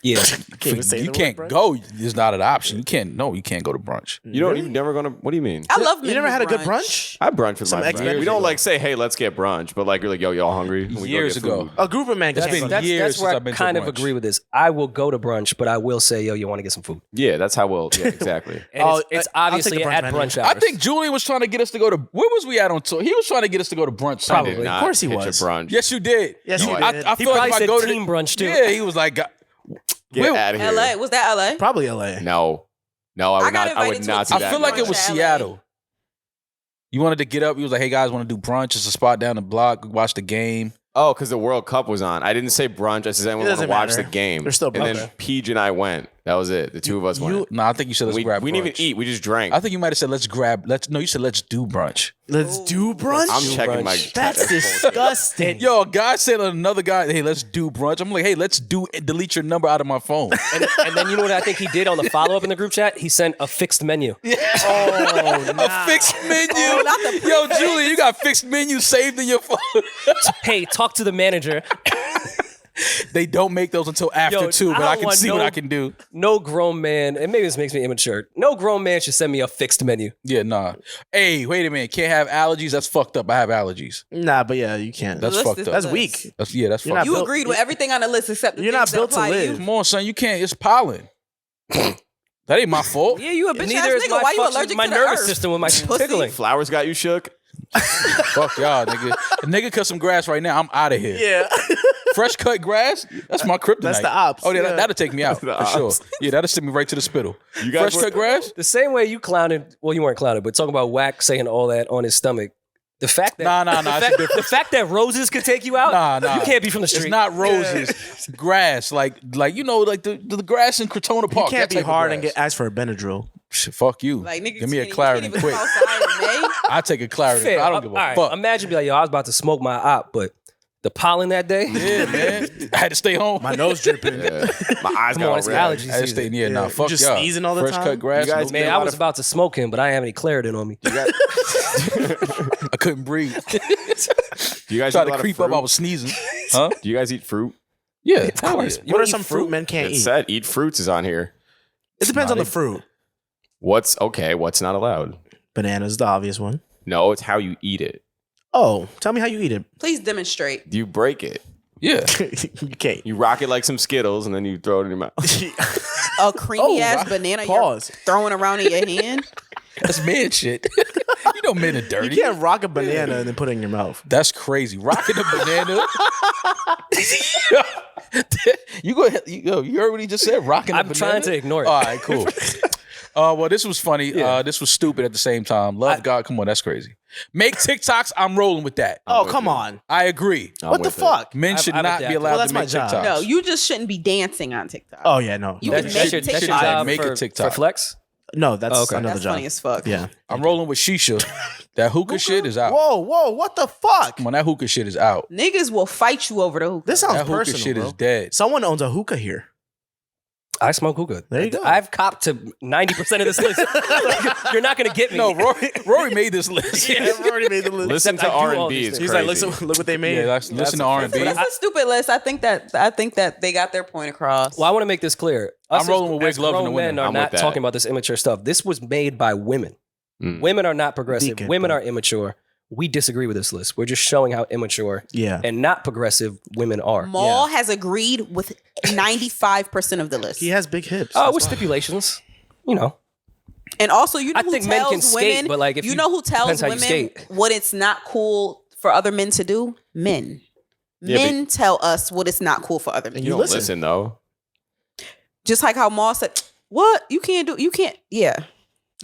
Yeah. Can't even say You the can't word brunch. go. It's not an option. You can't. No, you can't go to brunch. You've never gone to, what do you mean? I love You men never who had a good brunch? I brunch with Some my friends. ex-men We don't do. like say, hey, let's get brunch, but like you're like, yo, y'all hungry? And we go Years get ago. food. A group of men. That's can't been go. That's, years that's since where I I've been to kind of brunch. agree with this. I will go to brunch, but I will say, yo, you want to get some food. Yeah, that's how we'll, yeah, exactly. And Oh, it's I'll take obviously the brunch at menu. brunch I hours. think Julian was trying to get us to go to. Where was we at on tour? He was trying to get us to go to brunch Sunday. Probably. Not Of course he hit your was. brunch. Yes, you did. Yes, you I, did. I He feel like probably if I said go to team brunch, too. Yeah, he was like, Get Where- out of here. LA. Was that LA? Probably LA. No, I would I got not. I would invited to a not do I that. feel like it brunch was at LA. Seattle. You wanted to get up. He was like, "Hey guys, want to do brunch? It's a spot down the block. Watch the game." Oh, because the World Cup was on. I didn't say brunch. I said I want to doesn't watch matter. the game. They're still and then brunch. Peach and I went. That was it. The two of us went. No, I think you said let's grab. We didn't even eat. We just drank. I think you might have said you said let's do brunch. Let's do brunch. I'm checking my. That's disgusting. Yo, a guy said to another guy, "Hey, let's do brunch." I'm like, "Hey, let's delete your number out of my phone." And then you know what I think he did on the follow-up in the group chat? He sent a fixed menu. A fixed menu. Yo, Julian, you got fixed menu saved in your phone. Hey, talk to the manager. They don't make those until after 2, but I can see what I can do. No grown man, and maybe this makes me immature. No grown man should send me a fixed menu. Yeah, nah. Hey, wait a minute. Can't have allergies? That's fucked up. I have allergies. Nah, but yeah, you can't. That's fucked up. That's weak. That's You're fucked not up. You built- agreed with everything on the list except the You're things not built that to apply live. you. Come on, son. You can't. It's pollen. That ain't my fault. Yeah, you a bitch Neither ass is nigga. Why you function- allergic my to the nervous earth? system with my Pussy. tickling. Flowers got you shook. Fuck y'all, nigga. A nigga cut some grass right now. I'm out of here. Yeah. Fresh cut grass. That's my kryptonite. That's the ops. Oh, yeah, Yeah. that'll take me out for sure. Yeah, that'll send me right to the spittle. You guys Fresh cut grass. The same way you clowned, well, you weren't clowned, but talking about Wack saying all that on his stomach. The fact that Nah. the fact that roses could take you out, Nah. you can't be from the street. It's not roses. It's grass. Like you know, like the grass in Crotona You Park. can't that be type of hard and grass. get asked for a Benadryl. Shit, fuck you. Like, nigga, Give me a you Claritin can't even quick. come outside in May. I take a Claritin. Fair. I don't give a All right, fuck. Imagine be like, yo, I was about to smoke my op, but the pollen that day. Yeah, man. I had to stay home. My nose dripping. Yeah. My eyes Come on, got it's red. allergies I had to stay. season. Yeah, nah. Fuck just y'all. sneezing all the Fresh time? cut grass. You guys no made Man, a I lot was of- about to smoke him, but I didn't have any Claritin on me. I couldn't breathe. Do you guys Tried eat a to lot of creep up. fruit? I was sneezing. Huh? Do you guys eat fruit? Yeah, Of course. yeah. You What don't are eat some fruit men can't It eat? said eat fruits is on here. It depends on the fruit. What's okay? What's not allowed? Bananas, the obvious one. No, it's how you eat it. Oh, tell me how you eat it. Please demonstrate. You break it. Yeah. You can't. You rock it like some Skittles, and then you throw it in your mouth. A creamy ass right. banana Pause. you're throwing around in your hand. That's man shit. You know men are dirty. You can't rock a banana and then put it in your mouth. That's crazy. Rocking a banana. You go ahead. You heard what he just said? Rocking a I'm banana? trying to ignore it. All right, cool. Well, this was funny. This was stupid at the same time. Love God. Come on, that's crazy. Make TikToks. I'm rolling with that. Oh, come on. I agree. I'm What the with it. fuck? Men should I've not be adapted. allowed Well, to that's my make job. TikToks. No, you just shouldn't be dancing on TikTok. Oh, yeah, no. You That, can that make should, TikTok. that should job Make a for, TikTok. for flex. No, that's Okay. another That's job. funny as fuck. Yeah. I'm rolling with Shisha. That hookah shit is out. Whoa, what the fuck? Come on, that hookah shit is out. Niggas will fight you over the hookah. This sounds That hookah personal, shit bro. is dead. Someone owns a hookah here. I smoke hookah. There you go. I've copped to 90% of this list. You're not going to get me. No, Rory made this list. I've already made the list. Listen Except to I do all R&B. these It's things. He's crazy. like, look what they made. Yeah, listen to R&B. But it's a stupid list. I think that they got their point across. Well, I want to make this clear. Us I'm rolling as- with Wig as Love in the grown winter. men are I'm with not that. talking about this immature stuff. This was made by women. Mm. Women are not progressive. Deacon, Women bro. are immature. We disagree with this list. We're just showing how immature Yeah. and not progressive women are. Maul has agreed with 95% of the list. He has big hips. Oh, with stipulations. You know. And also, you know I who think men tells can skate, women, but, like, if you you- know who tells depends how you women skate. what it's not cool for other men to do? Men. Yeah, Men tell us what it's not cool for other men. And You you don't listen. listen though. Just like how Maul said, "What you can't do? You can't." Yeah.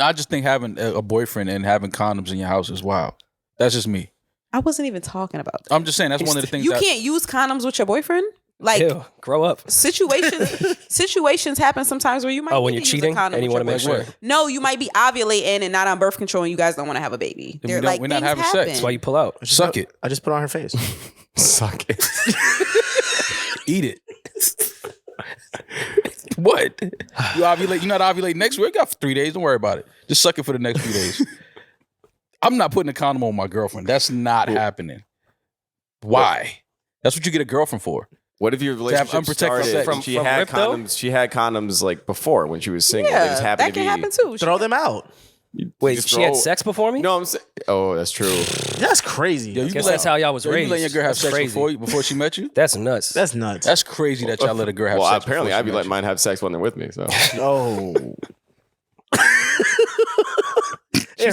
I just think having a boyfriend and having condoms in your house is wild. That's just me. I wasn't even talking about that. I'm just saying that's one of the things You that can't use condoms with your boyfriend. Like Ew, grow up. situations happen sometimes where you might. Oh, when need you're to use a cheating condom and you with want to your make boyfriend. sure. No, you might be ovulating and not on birth control, and you guys don't want to have a baby. Then They're we don't- like, we're not things having sex. happen. That's why you pull out. suck it, I just put it on her face. Suck it. eat it. What? You ovulate? You not ovulate next week? I got 3 days. Don't worry about it. Just suck it for the next few days. I'm not putting a condom on my girlfriend. That's not happening. Why? That's what you get a girlfriend for. What if your relationship unprotected started sex. and she From had Rip, though? condoms? She had condoms like before when she was single. They just Yeah, happened that to can be. happen too. Throw them out. Wait, just she had throw- sex before me? No, I'm saying. Oh, that's true. That's crazy. Yo, you Guess let- that's how y'all was Yo, raised. you letting your girl have That's sex crazy. before she met you? That's nuts. That's nuts. That's crazy that y'all let a girl have Well, sex. apparently before I'd she be met letting you. mine have sex when they're with me. So oh. She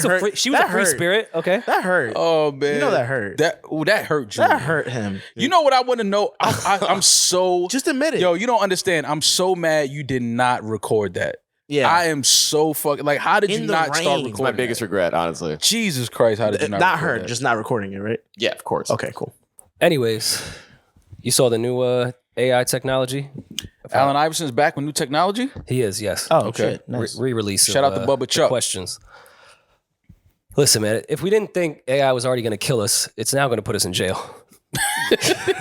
was a free spirit. Okay. That hurt. Oh man, You know that hurt. That hurt. Julian. That hurt him. You know what I want to know? I'm so Just admit it. Yo, you don't understand. I'm so mad you did not record that. yeah. I am so fucking like. How did In you the not start rain. recording? it's my biggest that? regret, honestly. Jesus Christ! How did you not? not record her, that? just not recording it, right? Yeah, of course. Okay, cool. Anyways, you saw the new AI technology? Allen Iverson's back with new technology. He is, yes. Oh, Okay. shit. Nice. Re-release. Shout out to Bubba the Chuck. Questions. Listen, man, if we didn't think AI was already going to kill us, it's now going to put us in jail.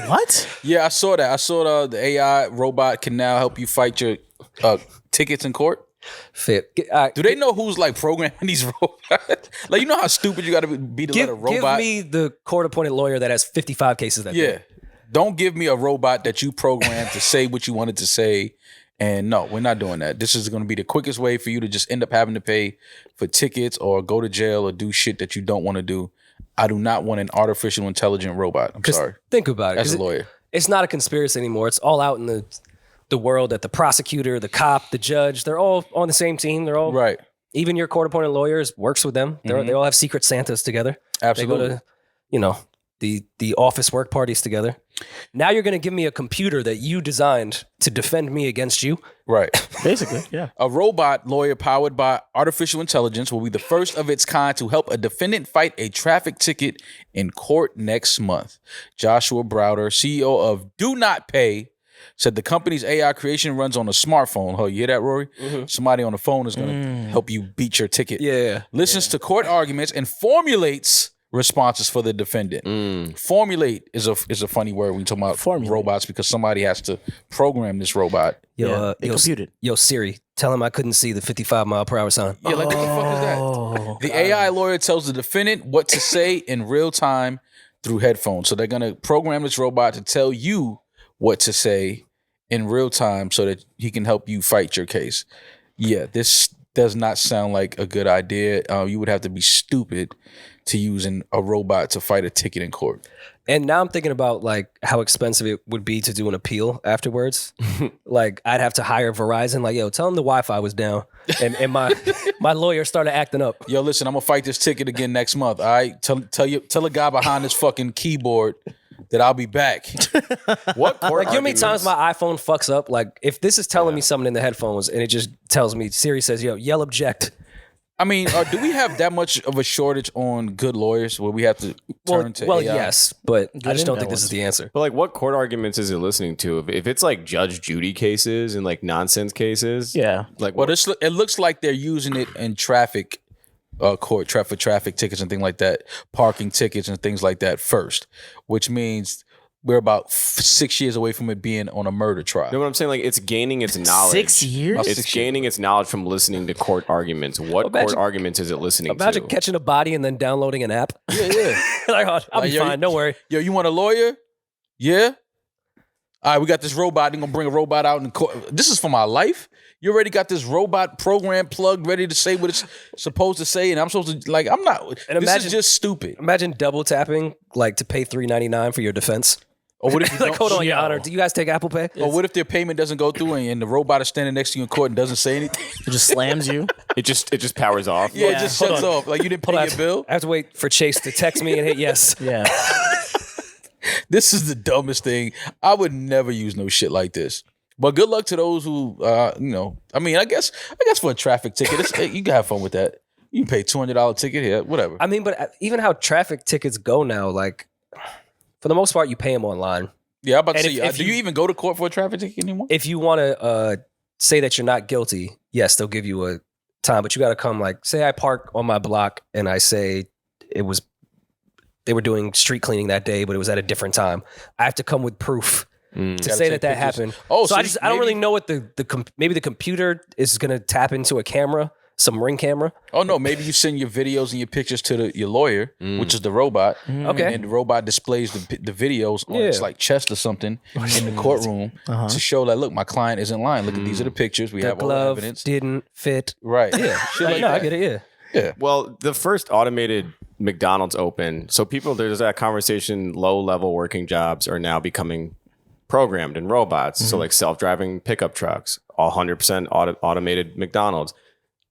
What? Yeah, I saw that. I saw the AI robot can now help you fight your tickets in court. Fit. Do they know who's like programming these robots? Like, you know how stupid you got to be to let a robot. Give me the court-appointed lawyer that has 55 cases that Yeah. day. Don't give me a robot that you programmed to say what you wanted to say. And no, we're not doing that. This is going to be the quickest way for you to just end up having to pay for tickets or go to jail or do shit that you don't want to do. I do not want an artificial intelligent robot. I'm sorry. Think about it. As a lawyer. It's not a conspiracy anymore. It's all out in the world that the prosecutor, the cop, the judge, they're all on the same team. They're all Right. Even your court-appointed lawyers works with them. They all have secret Santas together. Absolutely. They go to, the office work parties together. Now you're going to give me a computer that you designed to defend me against you. Right. Basically, yeah. A robot lawyer powered by artificial intelligence will be the first of its kind to help a defendant fight a traffic ticket in court next month. Joshua Browder, CEO of Do Not Pay, said the company's AI creation runs on a smartphone. Oh, you hear that, Rory? Somebody on the phone is going to help you beat your ticket. Yeah. Listens to court arguments and formulates responses for the defendant. Formulate is a funny word when you talk about robots because somebody has to program this robot. They computed. Yo, Siri, tell him I couldn't see the 55-mile-per-hour sign. Yeah, like what the fuck is that? The AI lawyer tells the defendant what to say in real time through headphones. So they're going to program this robot to tell you what to say in real time so that he can help you fight your case. Yeah, this does not sound like a good idea. You would have to be stupid to using a robot to fight a ticket in court. And now I'm thinking about like how expensive it would be to do an appeal afterwards. Like I'd have to hire Verizon. Like, yo, tell them the Wi-Fi was down, and my lawyer started acting up. Yo, listen, I'm gonna fight this ticket again next month. All right, tell a guy behind this fucking keyboard that I'll be back. What court Like, you know how many times my iPhone fucks up? Like, if this is telling me something in the headphones and it just tells me, Siri says, yo, yell object. I mean, do we have that much of a shortage on good lawyers where we have to turn to AI? Yes, but I just don't think this is the answer. But like, what court arguments is it listening to? If it's like Judge Judy cases and like nonsense cases, Yeah. like Well, it looks like they're using it in traffic court, traffic tickets and things like that, parking tickets and things like that first, which means we're about 6 years away from it being on a murder trial. You know what I'm saying? Like, it's gaining its knowledge. 6 years? It's gaining its knowledge from listening to court arguments. What court arguments is it listening Imagine to? catching a body and then downloading an app. Yeah. Like, oh, I'll be yo, fine. Don't worry. Yo, you want a lawyer? Yeah? All right, we got this robot. They're going to bring a robot out in court. This is for my life? You already got this robot program plugged, ready to say what it's supposed to say, and I'm supposed to, like, I'm not. And this is just stupid. Imagine double tapping, like, to pay $3.99 for your defense. Or what if you Like, don't- hold on, Your Honor. Do you guys take Apple Pay? Or what if their payment doesn't go through and the robot is standing next to you in court and doesn't say anything? It just slams you. It just powers off. Yeah, it just hold shuts on. off. Like, you didn't Hold pay on. your bill. I have to wait for Chase to text me and hit yes. Yeah. This is the dumbest thing. I would never use no shit like this. But good luck to those who, I mean, I guess for a traffic ticket, you can have fun with that. You can pay $200 ticket here, whatever. I mean, but even how traffic tickets go now, like, for the most part, you pay them online. Yeah, I'm about to And say, if do you even go to court for a traffic ticket anymore? If you want to say that you're not guilty, yes, they'll give you a time, but you got to come, like, say I park on my block and I say they were doing street cleaning that day, but it was at a different time. I have to come with proof to say take that pictures. happened. Oh, so so I don't really maybe- know what maybe the computer is going to tap into a camera, some Ring camera. Oh, no, maybe you send your videos and your pictures to your lawyer, which is the robot. Okay. And the robot displays the videos on its like chest or something in the courtroom to show that, look, my client isn't lying. Look, at these are the pictures. We The have all the glove evidence. didn't fit. Right. Yeah. Shit like No, I that. get it, yeah. Yeah. Well, the first automated McDonald's open. So there's that conversation, low-level working jobs are now becoming programmed in robots. So like self-driving pickup trucks, 100% automated McDonald's.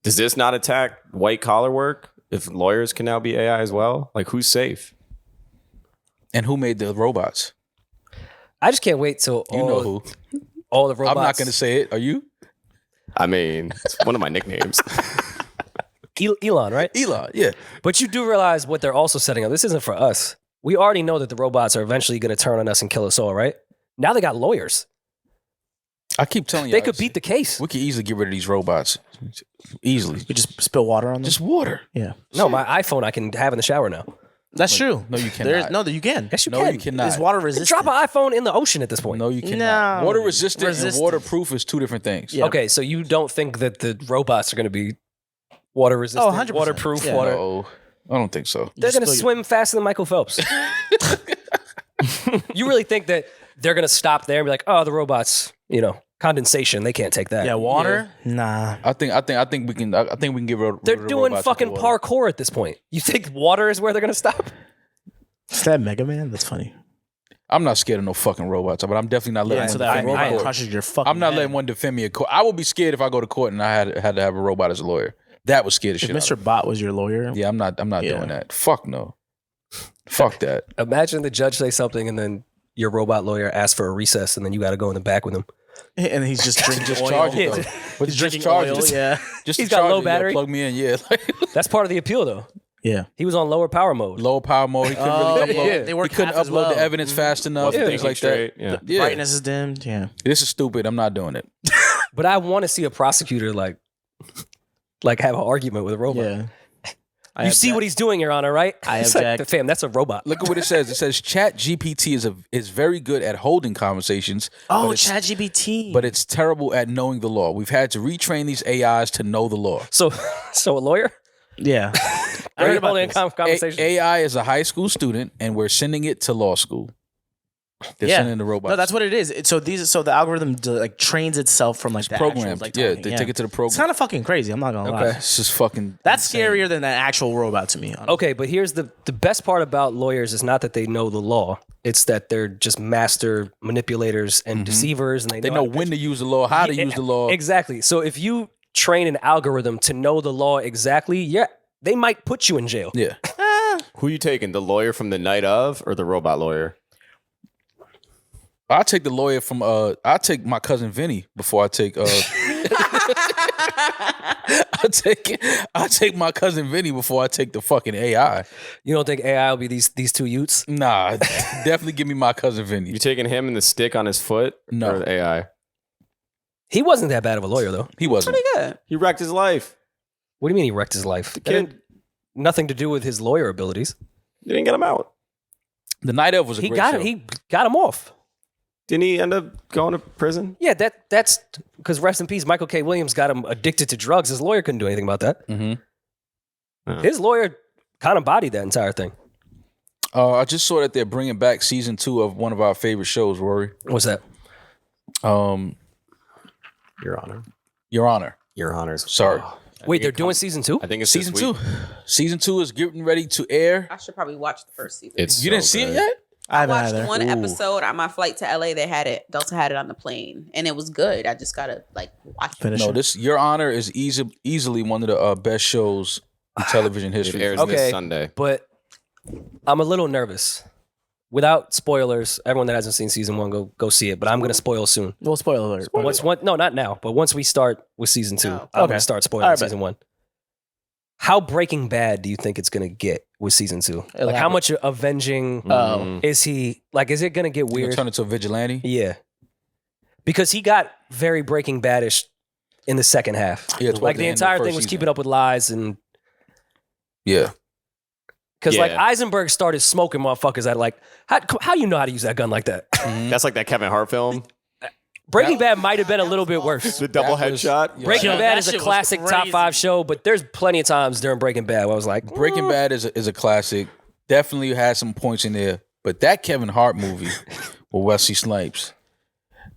Does this not attack white-collar work if lawyers can now be AI as well? Like, who's safe? And who made the robots? I just can't wait till You know who. all the robots. I'm not going to say it. Are you? I mean, it's one of my nicknames. Elon, right? Elon. Yeah. But you do realize what they're also setting up. This isn't for us. We already know that the robots are eventually going to turn on us and kill us all, right? Now they got lawyers. I keep telling you, They could beat the case. We could easily get rid of these robots. Easily. You just spill water on them. Just water. Yeah, No, my iPhone I can have in the shower now. that's true. No, you There's cannot. no that you can. Yes, you No, can. you cannot. It's water You resistant. drop an iPhone in the ocean at this point. No, you cannot. No. Water resistant and Resistant. waterproof is two different things. Yeah. Okay, so you don't think that the robots are going to be water resistant, 100%. waterproof, Yeah. water? No, I don't think so. They're going to spill swim faster than Michael Phelps. You really think that they're going to stop there and be like, oh, the robots, condensation, they can't take that. Yeah, water. Nah. I think we can get rid of They're the doing robots fucking with the water. parkour at this point. You think water is where they're going to stop? Is that Mega Man? That's funny. I'm not scared of no fucking robots, but I'm definitely not letting Yeah, one so that defend me in robot court. crushes your fucking. I'm not head. letting one defend me in court. I would be scared if I go to court and I had to have a robot as a lawyer. That was scared of If shit. Mr. Bot was your lawyer, Yeah, I'm not Yeah. doing that. Fuck no. Fuck that. Imagine the judge say something and then your robot lawyer asks for a recess and then you got to go in the back with him. and he's just drinking Just oil. charge it Yeah. though. But He's just drinking charge oil. it. Yeah, Just He's to got charge low it, battery. Plug me in. Yeah. That's part of the appeal, though. yeah. He was on lower power mode. Low power mode. He couldn't really upload. yeah. They He work couldn't half as upload well. the evidence fast enough. Wasn't Things thinking like that. straight. Yeah. Yeah. Brightness is dimmed. Yeah. This is stupid. I'm not doing it. But I want to see a prosecutor like have an argument with a robot. Yeah. You see what he's doing, Your Honor, right? I It's like, object. fam, that's a robot. Look at what it says. It says Chat GPT is very good at holding conversations. Oh, but it's- ChatGPT. but it's terrible at knowing the law. We've had to retrain these AIs to know the law. So a lawyer? yeah. I Very heard about holding this. conversation. AI is a high school student, and we're sending it to law school. They're Yeah. sending the robots. No, that's what it is. So the algorithm trains itself from like the programmed. actual, Yeah, talking. they take it to the program. It's kind of fucking crazy. I'm not gonna lie. Okay. It's just fucking. That's insane. scarier than that actual robot to me. Honestly. Okay, but here's the best part about lawyers is not that they know the law. It's that they're just master manipulators and deceivers, and They know when to use the law, how to use the law. Exactly. So if you train an algorithm to know the law exactly, yeah, they might put you in jail. Yeah. Who you taking? The lawyer from the night of or the robot lawyer? I'll take the lawyer from I'll take my cousin Vinny before I take I'll take my cousin Vinny before I take the fucking AI. You don't think AI will be these two youths? Nah, definitely give me my cousin Vinny. You taking him and the stick on his foot? No. Or the AI? He wasn't that bad of a lawyer, though. He wasn't. Pretty good. He wrecked his life. What do you mean he wrecked his life? That kid- had nothing to do with his lawyer abilities. They didn't get him out. The Night of was a He great got show. it. He got him off. Didn't he end up going to prison? Yeah, that's because rest in peace, Michael K. Williams got him addicted to drugs. His lawyer couldn't do anything about that. Mm-hmm. His lawyer kind of bodied that entire thing. I just saw that they're bringing back season 2 of one of our favorite shows, Rory. What's that? Your Honor. Your Honor. Your Honors. Sorry. Wait, they're doing season 2? I think it's Season this 2. week. Season 2 is getting ready to air. I should probably watch the first season. It's You didn't so see it good. yet? I haven't watched either. one episode on my flight to LA. They had it. Delta had it on the plane, and it was good. I just gotta watch it. Finish No, it. this Your Honor is easily one of the best shows in television It history. airs Okay. this Sunday. But I'm a little nervous. Without spoilers, everyone that hasn't seen season 1, go see it. But I'm going to spoil soon. Well, spoiler alert. No, not now. But once we start with season 2, Oh. I'm going Okay. to start spoiling All right, season 1. How Breaking Bad do you think it's going to get with season 2? Like, how Elaborate. much avenging Oh. is he? Like, is it going to get You gonna weird? turn into a vigilante? Yeah, because he got very Breaking Badish in the second half. Yeah, towards like the the end of the entire first thing was season. keeping up with lies and Yeah. because like Yeah. Eisenberg started smoking motherfuckers at like how you know how to use that gun like that? That's like that Kevin Hart film. Breaking Bad might have been a little bit worse. The double That was- headshot. yeah. Breaking Yo, Bad that is a shit was classic top crazy. 5 show, but there's plenty of times during Breaking Bad where I was like, Breaking Bad is a classic. Definitely has some points in there. But that Kevin Hart movie with Wesley Snipes.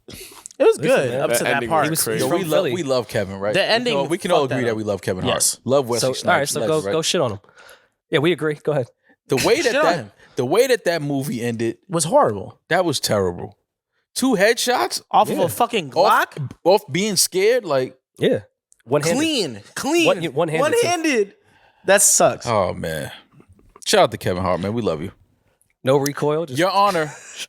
It was good man, up that to that ending part. was crazy. Yo, from Philly. we love Kevin, right? The ending We can all fucked agree that that up. we love Kevin Yes. Hart. Love Wesley So Snipes. all right, so Legend, right? go shit on him. Yeah, we agree. Go ahead. The way Shit on that him. the way that movie ended, was horrible. that was terrible. 2 headshots Off of a fucking off, Glock. off being scared. Like, Yeah, one-handed. Clean. One-handed, One-handed. That sucks. oh man. Shout out to Kevin Hart, man. We love you. No recoil. Just,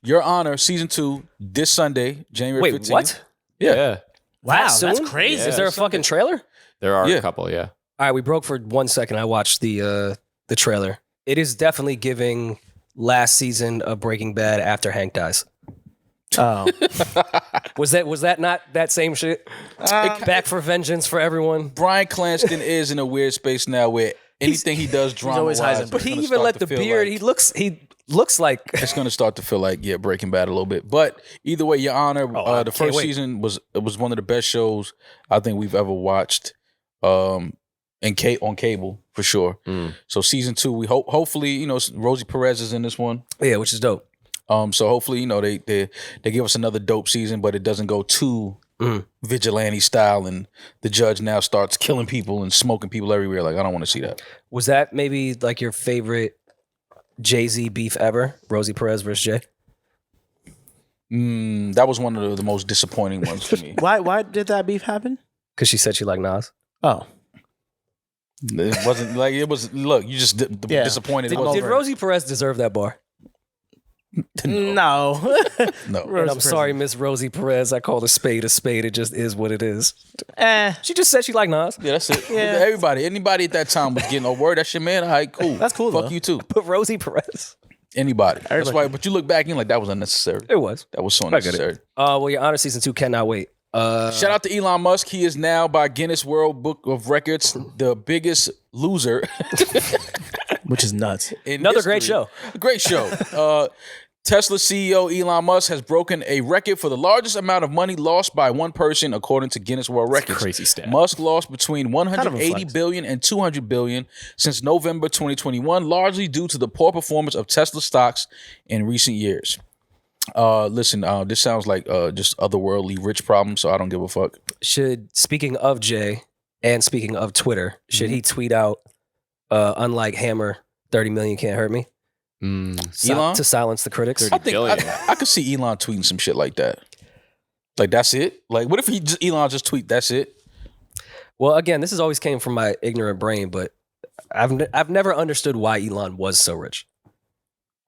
Your Honor, season 2 this Sunday, January wait, 15th. what? Yeah. Wow, That soon? that's crazy. Yeah. Is there a fucking trailer? There are Yeah. a couple, yeah. All right, we broke for 1 second. I watched the trailer. It is definitely giving last season of Breaking Bad after Hank dies. Oh, Was that not that same shit? Back for vengeance for everyone. Bryan Cranston is in a weird space now where anything he does drama always Heisenberg. But he even let the beard. He looks like it's going to start to feel like Breaking Bad a little bit. But either way, Your Honor, the first season was one of the best shows I think we've ever watched. On cable for sure. So season 2, we hopefully Rosie Perez is in this one. Yeah, which is dope. So hopefully they give us another dope season, but it doesn't go too vigilante style, and the judge now starts killing people and smoking people everywhere. Like I don't want to see that. Was that maybe like your favorite Jay-Z beef ever? Rosie Perez versus Jay? That was one of the most disappointing ones for me. why did that beef happen? Because she said she liked Nas. Oh, It wasn't like it was. Look, you just disappointed. Did Rosie Perez deserve that bar? no. No. And I'm sorry, Miss Rosie Perez. I call a spade a spade. It just is what it is. She just said she liked Nas. Yeah, that's it. Yeah. Anybody at that time was getting a word. That's your man. All right, cool. That's cool. Fuck though. you too. But Rosie Perez. Anybody. That's why. But you look back and you're like, that was unnecessary. It was. That was so unnecessary. Well, Your Honor, season 2 cannot wait. Shout out to Elon Musk. He is now by Guinness World Book of Records the biggest loser. Which is nuts. Another great show. Great show. Tesla CEO Elon Musk has broken a record for the largest amount of money lost by one person, according to Guinness World Records. Crazy stat. Musk lost between 180 billion and 200 billion since November 2021, largely due to the poor performance of Tesla stocks in recent years. Listen, this sounds like just otherworldly rich problems, so I don't give a fuck. Speaking of Jay and speaking of Twitter, should he tweet out, unlike Hammer, 30 million can't hurt me? Elon? To silence the critics? I think I could see Elon tweeting some shit like that. Like, that's it? Like, what if Elon just tweet, that's it? Well, again, this has always came from my ignorant brain, but I've never understood why Elon was so rich.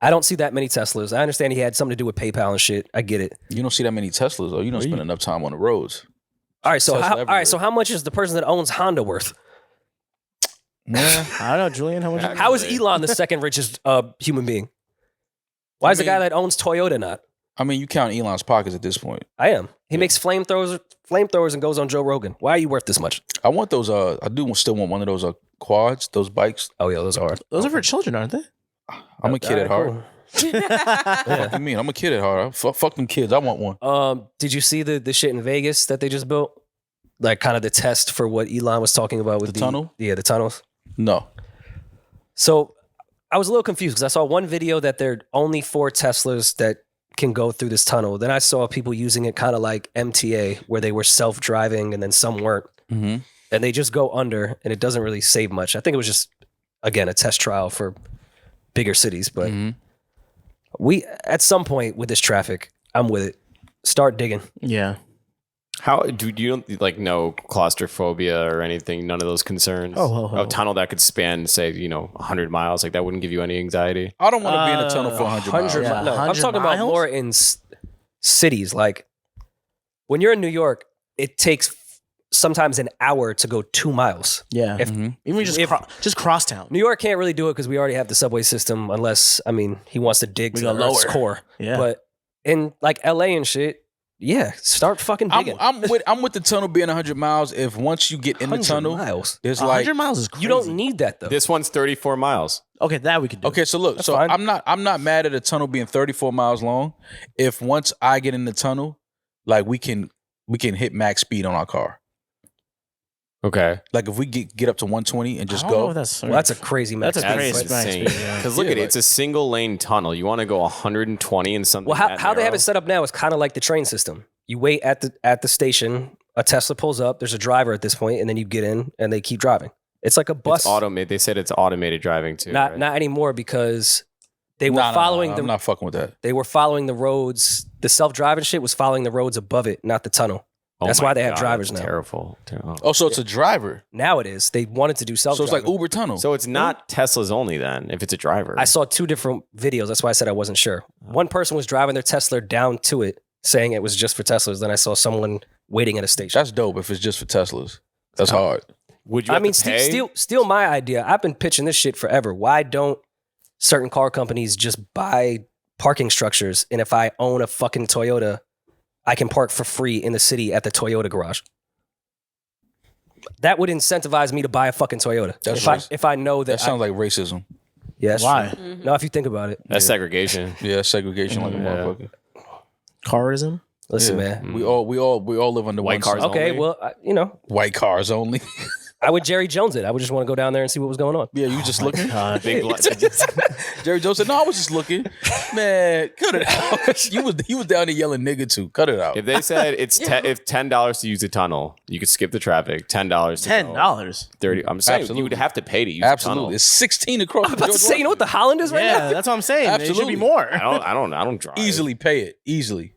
I don't see that many Teslas. I understand he had something to do with PayPal and shit. I get it. You don't see that many Teslas, though. You don't spend enough time on the roads. All right, so how much is the person that owns Honda worth? Yeah, I don't know, Julian. How much? How is Elon the second richest human being? Why is the guy that owns Toyota not? I mean, you count Elon's pockets at this point. I am. He makes flamethrowers and goes on Joe Rogan. Why are you worth this much? I want those. I do still want one of those quads, those bikes. Oh yeah, those are. Those are for children, aren't they? I'm a kid at heart. Cool. What do you mean? I'm a kid at heart. Fuck them kids. I want one. Did you see the shit in Vegas that they just built? Like kind of the test for what Elon was talking about with the tunnel? Yeah, the tunnels. No. So I was a little confused because I saw one video that there are only 4 Teslas that can go through this tunnel. Then I saw people using it kind of like MTA, where they were self-driving and then some weren't. Mm-hmm. And they just go under and it doesn't really save much. I think it was just, again, a test trial for bigger cities. But we, at some point with this traffic, I'm with it. Start digging. Yeah. How do you like no claustrophobia or anything? None of those concerns. A tunnel that could span, say, 100 miles, like that wouldn't give you any anxiety. I don't want to be in a tunnel for 100 miles. Yeah, No, I'm 100 talking about miles? more in cities. Like when you're in New York, it takes sometimes an hour to go 2 miles. Yeah. Even just crosstown. New York can't really do it because we already have the subway system, unless he wants to dig to the Earth's core. Yeah. But in like LA and shit, yeah, start fucking digging. I'm with the tunnel being 100 miles. If once you get in the tunnel, miles. there's like 100 miles is crazy. You don't need that though. This one's 34 miles. Okay, that we could do. Okay, so look, That's fine. I'm not mad at a tunnel being 34 miles long. If once I get in the tunnel, like we can hit max speed on our car. Okay. Like if we get up to 120 and just I don't know go. if that's Well, that's a crazy max. That's a speed. crazy max insane. speed, yeah. Because look at it, it's a single lane tunnel. You want to go 120 and something. Well, that how they have narrow? it set up now is kind of like the train system. You wait at the station, a Tesla pulls up, there's a driver at this point, and then you get in and they keep driving. It's like a bus. It's automated. They said it's automated driving too. Not right? not anymore because they were Nah, following I'm not fucking with that. they were following the roads. The self-driving shit was following the roads above it, not the tunnel. Oh That's my why they have God, drivers that's now. Terrible. Oh, so it's a driver. Now it is. They wanted to do So self-driving. it's like Uber tunnel. So it's not Teslas only then, if it's a driver. I saw 2 different videos. That's why I said I wasn't sure. One person was driving their Tesla down to it, saying it was just for Teslas. Then I saw someone waiting at a station. That's dope if it's just for Teslas. That's hard. Would you? Have to pay? steal my idea. I've been pitching this shit forever. Why don't certain car companies just buy parking structures, and if I own a fucking Toyota, I can park for free in the city at the Toyota garage. That would incentivize me to buy a fucking Toyota. If I know that. That sounds like racism. Yeah, that's Why? true. No, if you think about it. That's segregation. Yeah, segregation like a motherfucker. Carism. Listen, Yeah. man. We all live under White one cars sun. Okay, only. well, White cars only. I would Jerry Jones it. I would just want to go down there and see what was going on. Yeah, you just looking. Big black. Jerry Jones said, "No, I was just looking." Man, cut it out. He was down there yelling "nigga" too. Cut it out. If they said it's if $10 to use the tunnel, you could skip the traffic. $10. $10. 30. I'm saying Absolutely. you would have to pay to use Absolutely, the tunnel. it's 16 across. I'm about to say, you know what the Holland is right now? Yeah, that's what I'm saying. It should Absolutely. be more. I don't drive. Easily pay it. Easily.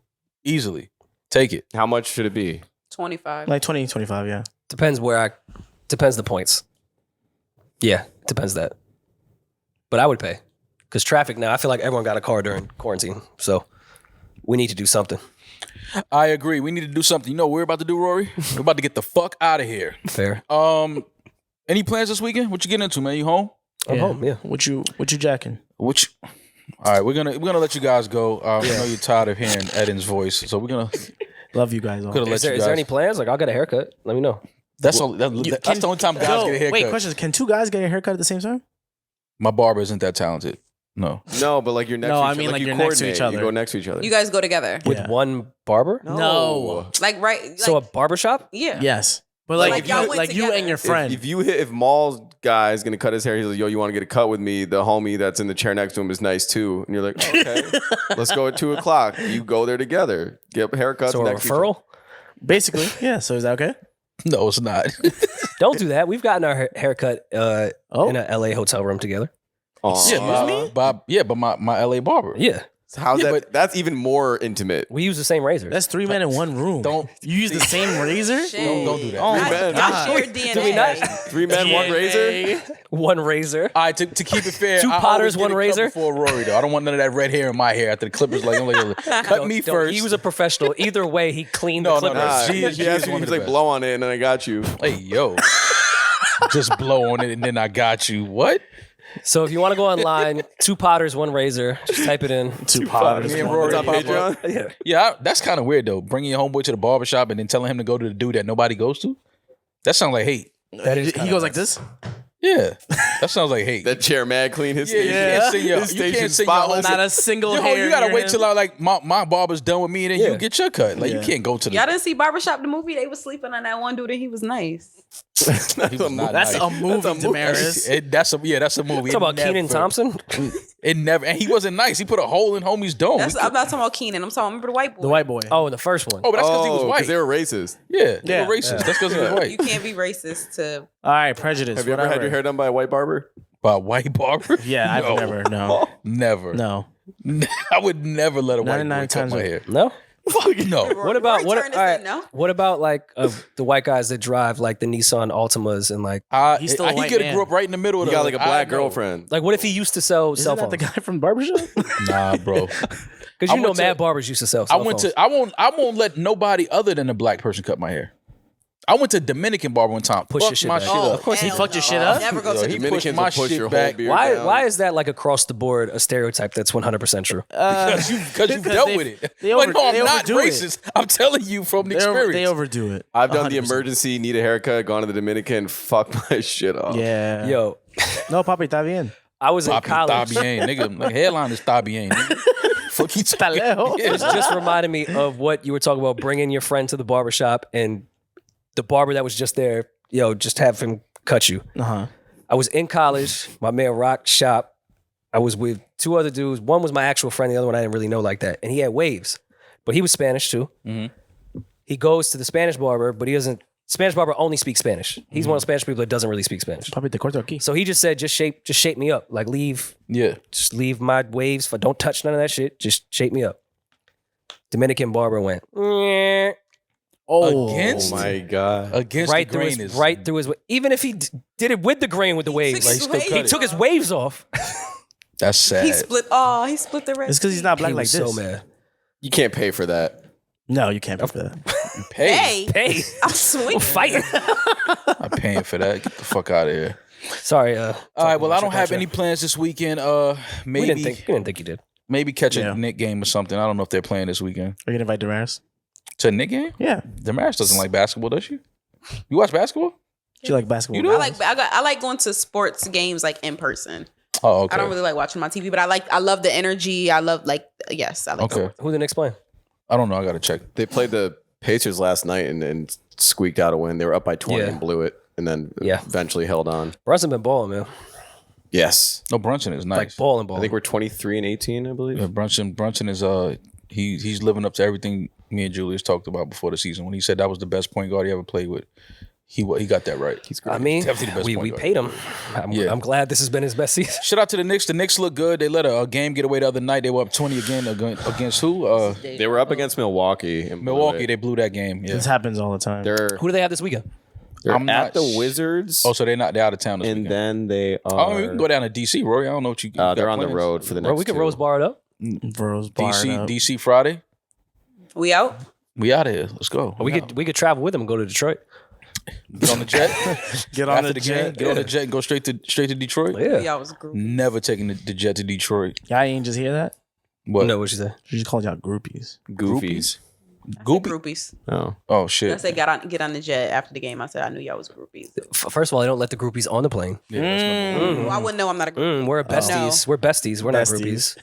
Take it. How much should it be? 25. Like 20, 25, yeah. Depends the points. Yeah, depends that. But I would pay. Because traffic now, I feel like everyone got a car during quarantine. So we need to do something. I agree. We need to do something. You know what we're about to do, Rory? We're about to get the fuck out of here. Fair. Any plans this weekend? What you getting into, man? You home? I'm home, yeah. What you jacking? All right, we're gonna let you guys go. I know you're tired of hearing Eddin's voice, so we're gonna Love you guys all. let Is there you guys. any plans? Like, I'll get a haircut. Let me know. That's all. That's the only time guys get a haircut. Wait, question. Can two guys get a haircut at the same time? My barber isn't that talented. No. No, but like you're next No, to each I other. mean, like you you're next to coordinate. each other. You go next to each other. You guys go together. With Yeah. one barber? No. Like, right? Like, So a barbershop? yeah. Yes. But like, Like, if y'all you went like you together. and your friend. If Maul's guy is gonna cut his hair, he's like, yo, you want to get a cut with me? The homie that's in the chair next to him is nice too. And you're like, okay, let's go at 2:00. You go there together, get haircuts. So a next to each other. referral? Basically, yeah. So is that okay? No, it's not. Don't do that. We've gotten our haircut Oh. in a LA hotel room together. Aw. but my LA barber. Yeah. So how's Yeah, that? That's even more intimate. We use the same razor. That's 3 men in one room. Don't- you use the same razor? Shit. Don't do that. Oh Three my men. Y'all god. share DNA. Do we not? 3 men, one razor. One razor. All right, to keep it fair, Two I Potters, always get one a cut razor? before Rory though. I don't want none of that red hair in my hair after the clippers. Like, cut me Don't- first. He was a professional. Either way, he cleaned No, the no, clippers. no. Nah, She she is asked me, one he of was the like, best. blow on it, and then I got you. Hey, yo. Just blow on it and then I got you. What? So if you want to go online, 2 Potters, 1 razor. Just type it in. Two Potters. Me and Rory What's up, pop up. Patreon? Yeah, that's kind of weird though. Bringing your homeboy to the barbershop and then telling him to go to the dude that nobody goes to. That sounds like hate. That is He goes like this. Yeah, that sounds like hate. That chair mad clean his Yeah, you station. can't sing your, His you station can't sing your spotless. Not a single Yo, hair. you gotta near wait him. till my barber's done with me and then Yeah. you get your cut. Like you Yeah. can't go to the. Y'all didn't see Barbershop the movie? They was sleeping on that one dude and he was nice. He was not That's nice. a movie, Demaris. That's a movie. Talk about It Kenan never- Thompson. It never, and he wasn't nice. He put a hole in homie's dome. I'm not talking about Keenan. I'm talking, remember the white boy? The white boy. Oh, the first one. Oh, but that's because he was Oh, white. because they were racist. Yeah, they Yeah. were racist. That's because he was You white. can't be racist to. All right, prejudice. Have you ever had your hair done by a white barber? By a white barber? Yeah, No. I've never. No, Never. no. I would never let a white boy 99 cut times my over. hair. No? Fuck no. What about Rory what? turned All and right, said no. what about like the white guys that drive like the Nissan Altimas and like He's still a he white could have man. grew up right in the middle of You the got like a black I know. girlfriend. what if he used to sell Isn't cell that phones? the guy from Barbershop? Nah, bro. Because I you know, went to- mad barbers used to sell. I Cell went phones. to. I won't let nobody other than a black person cut my hair. I went to Dominican barber one time. Push your Fucked shit my back. shit Oh, up. Of course, he hell fucked your no. shit up? Never go Yo, to he the pushed Dominicans my will push shit your back. whole beard Why? down. Why is that like across the board a stereotype that's 100% true? Because you've dealt they- with it. they Like, no, I'm they not overdo it. racist. I'm telling you from the experience. They overdo it. I've done the 100%. emergency, need a haircut, gone to the Dominican, fuck my shit up. Yeah. Yo, No, papi, está bien. I was in Papi, college. Tabien, nigga. Like, headline is Tabien. nigga. Fuck you talking. lejos. Yeah. It just reminded me of what you were talking about, bringing your friend to the barbershop and the barber that was just there, just have him cut you. Uh-huh. I was in college. My man rocked shop. I was with 2 other dudes. One was my actual friend. The other one I didn't really know like that. And he had waves, but he was Spanish too. Mm-hmm. He goes to the Spanish barber, but he doesn't. Spanish barber only speaks Spanish. He's one of the Spanish people that doesn't really speak Spanish. Papi, te corto aquí. So he just said, just shape me up. Like Yeah. just leave my waves. Don't touch none of that shit. Just shape me up. Dominican barber went "Nyeh." Against? Oh my God. Against right the through grain his is right through his. Even if he did it with the grain with the waves, Like, still cut he it. took his waves off. That's sad. He split. Oh, he split the red. It's because he's not black He like was this. so mad. You can't pay for that. No, you can't pay for that. Pay. Hey, Hey, I'm swinging. fighting. I'm paying for that. Get the fuck out of here. Sorry. All right. Well, I don't have any plans this weekend. We Maybe. didn't think you did. Maybe catch a Knick game or something. I don't know if they're playing this weekend. Are you gonna invite Demaris? To a Knick game? Yeah. Demaris doesn't like basketball, does she? You watch basketball? Do you like basketball? You do? I like going to sports games like in person. Oh, okay. I don't really like watching my TV, but I love the energy. I love yes, I like Okay. Who the Knicks playing? I don't know. I got to check. They played the Pacers last night and squeaked out a win. They were up by 20 and blew it, and then eventually held on. Brunson been balling, man. Yes. No, Brunson is nice. Like balling. I think we're 23 and 18, I believe. Yeah, Brunson is he's living up to everything me and Julius talked about before the season when he said that was the best point guard he ever played with. He got that right. He's great. I mean, definitely the best we point guard. paid him. I'm glad this has been his best season. Shout out to the Knicks. The Knicks look good. They let a game get away the other night. They were up 20 again against who? They were up against Milwaukee. Milwaukee. They blew that game. Yeah. This happens all the time. Who do they have this weekend? They're I'm at not the Wizards. Oh, so they're out of town this and weekend. then they are. I mean, we can go down to DC, Rory. I don't know what you. They're on the road for the next. Bro, we can Rose Bar it up. DC Friday. We out. We out of here. Let's go. We could travel with them and go to Detroit. Get on the jet. Get on After the game, jet. get on the jet and go straight to Detroit. Yeah. Y'all was a group. Never taking the jet to Detroit. Y'all ain't just hear that? What? No, what she say? She just called y'all groupies. Goofies. Groupies. Oh Oh shit. I said get on the jet after the game. I said I knew y'all was groupies. First of all, they don't let the groupies on the plane. Yeah, that's number one. Well, I wouldn't know I'm not a groupie. We're besties. We're besties. We're not groupies.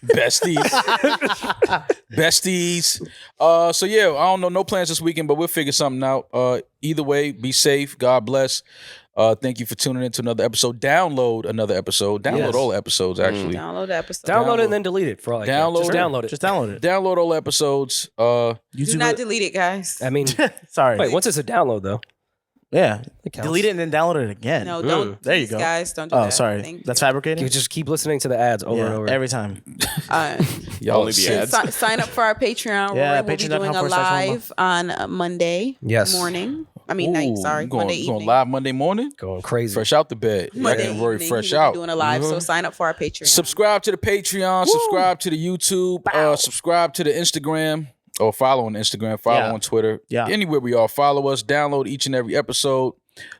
Besties. So yeah, I don't know. No plans this weekend, but we'll figure something out. Either way, be safe. God bless. Thank you for tuning in to another episode. Download another episode. Download all episodes, actually. Download the episode. Download it and then delete it for all I care. Download Just it. download it. Just download it. Download all episodes. Do not delete it, guys. I mean, Sorry. wait, once it's a download though. Yeah. It counts. Delete it and then download it again. No, don't. There you please, go. guys. Don't do Oh, that. sorry. Thank That's you. fabricating? You just keep listening to the ads over and over. Every time. Y'all Only the ads. Sign up for our Patreon. Yeah, Rory will be doing a patreon.com/Monologue. live on Monday morning. I mean, night. Sorry, Monday evening. Going live Monday morning. Going crazy. Fresh out the bed. Monday Rory evening, fresh he will be out. doing a live. So sign up for our Patreon. Subscribe to the Patreon. Subscribe to the YouTube. Subscribe to the Instagram. Or follow on Instagram. Follow on Twitter. Yeah. Anywhere we are. Follow us. Download each and every episode.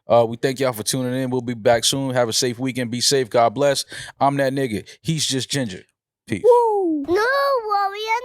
We thank y'all for tuning in. We'll be back soon. Have a safe weekend. Be safe. God bless. I'm that nigga. He's just Ginger. Peace. No, Rory and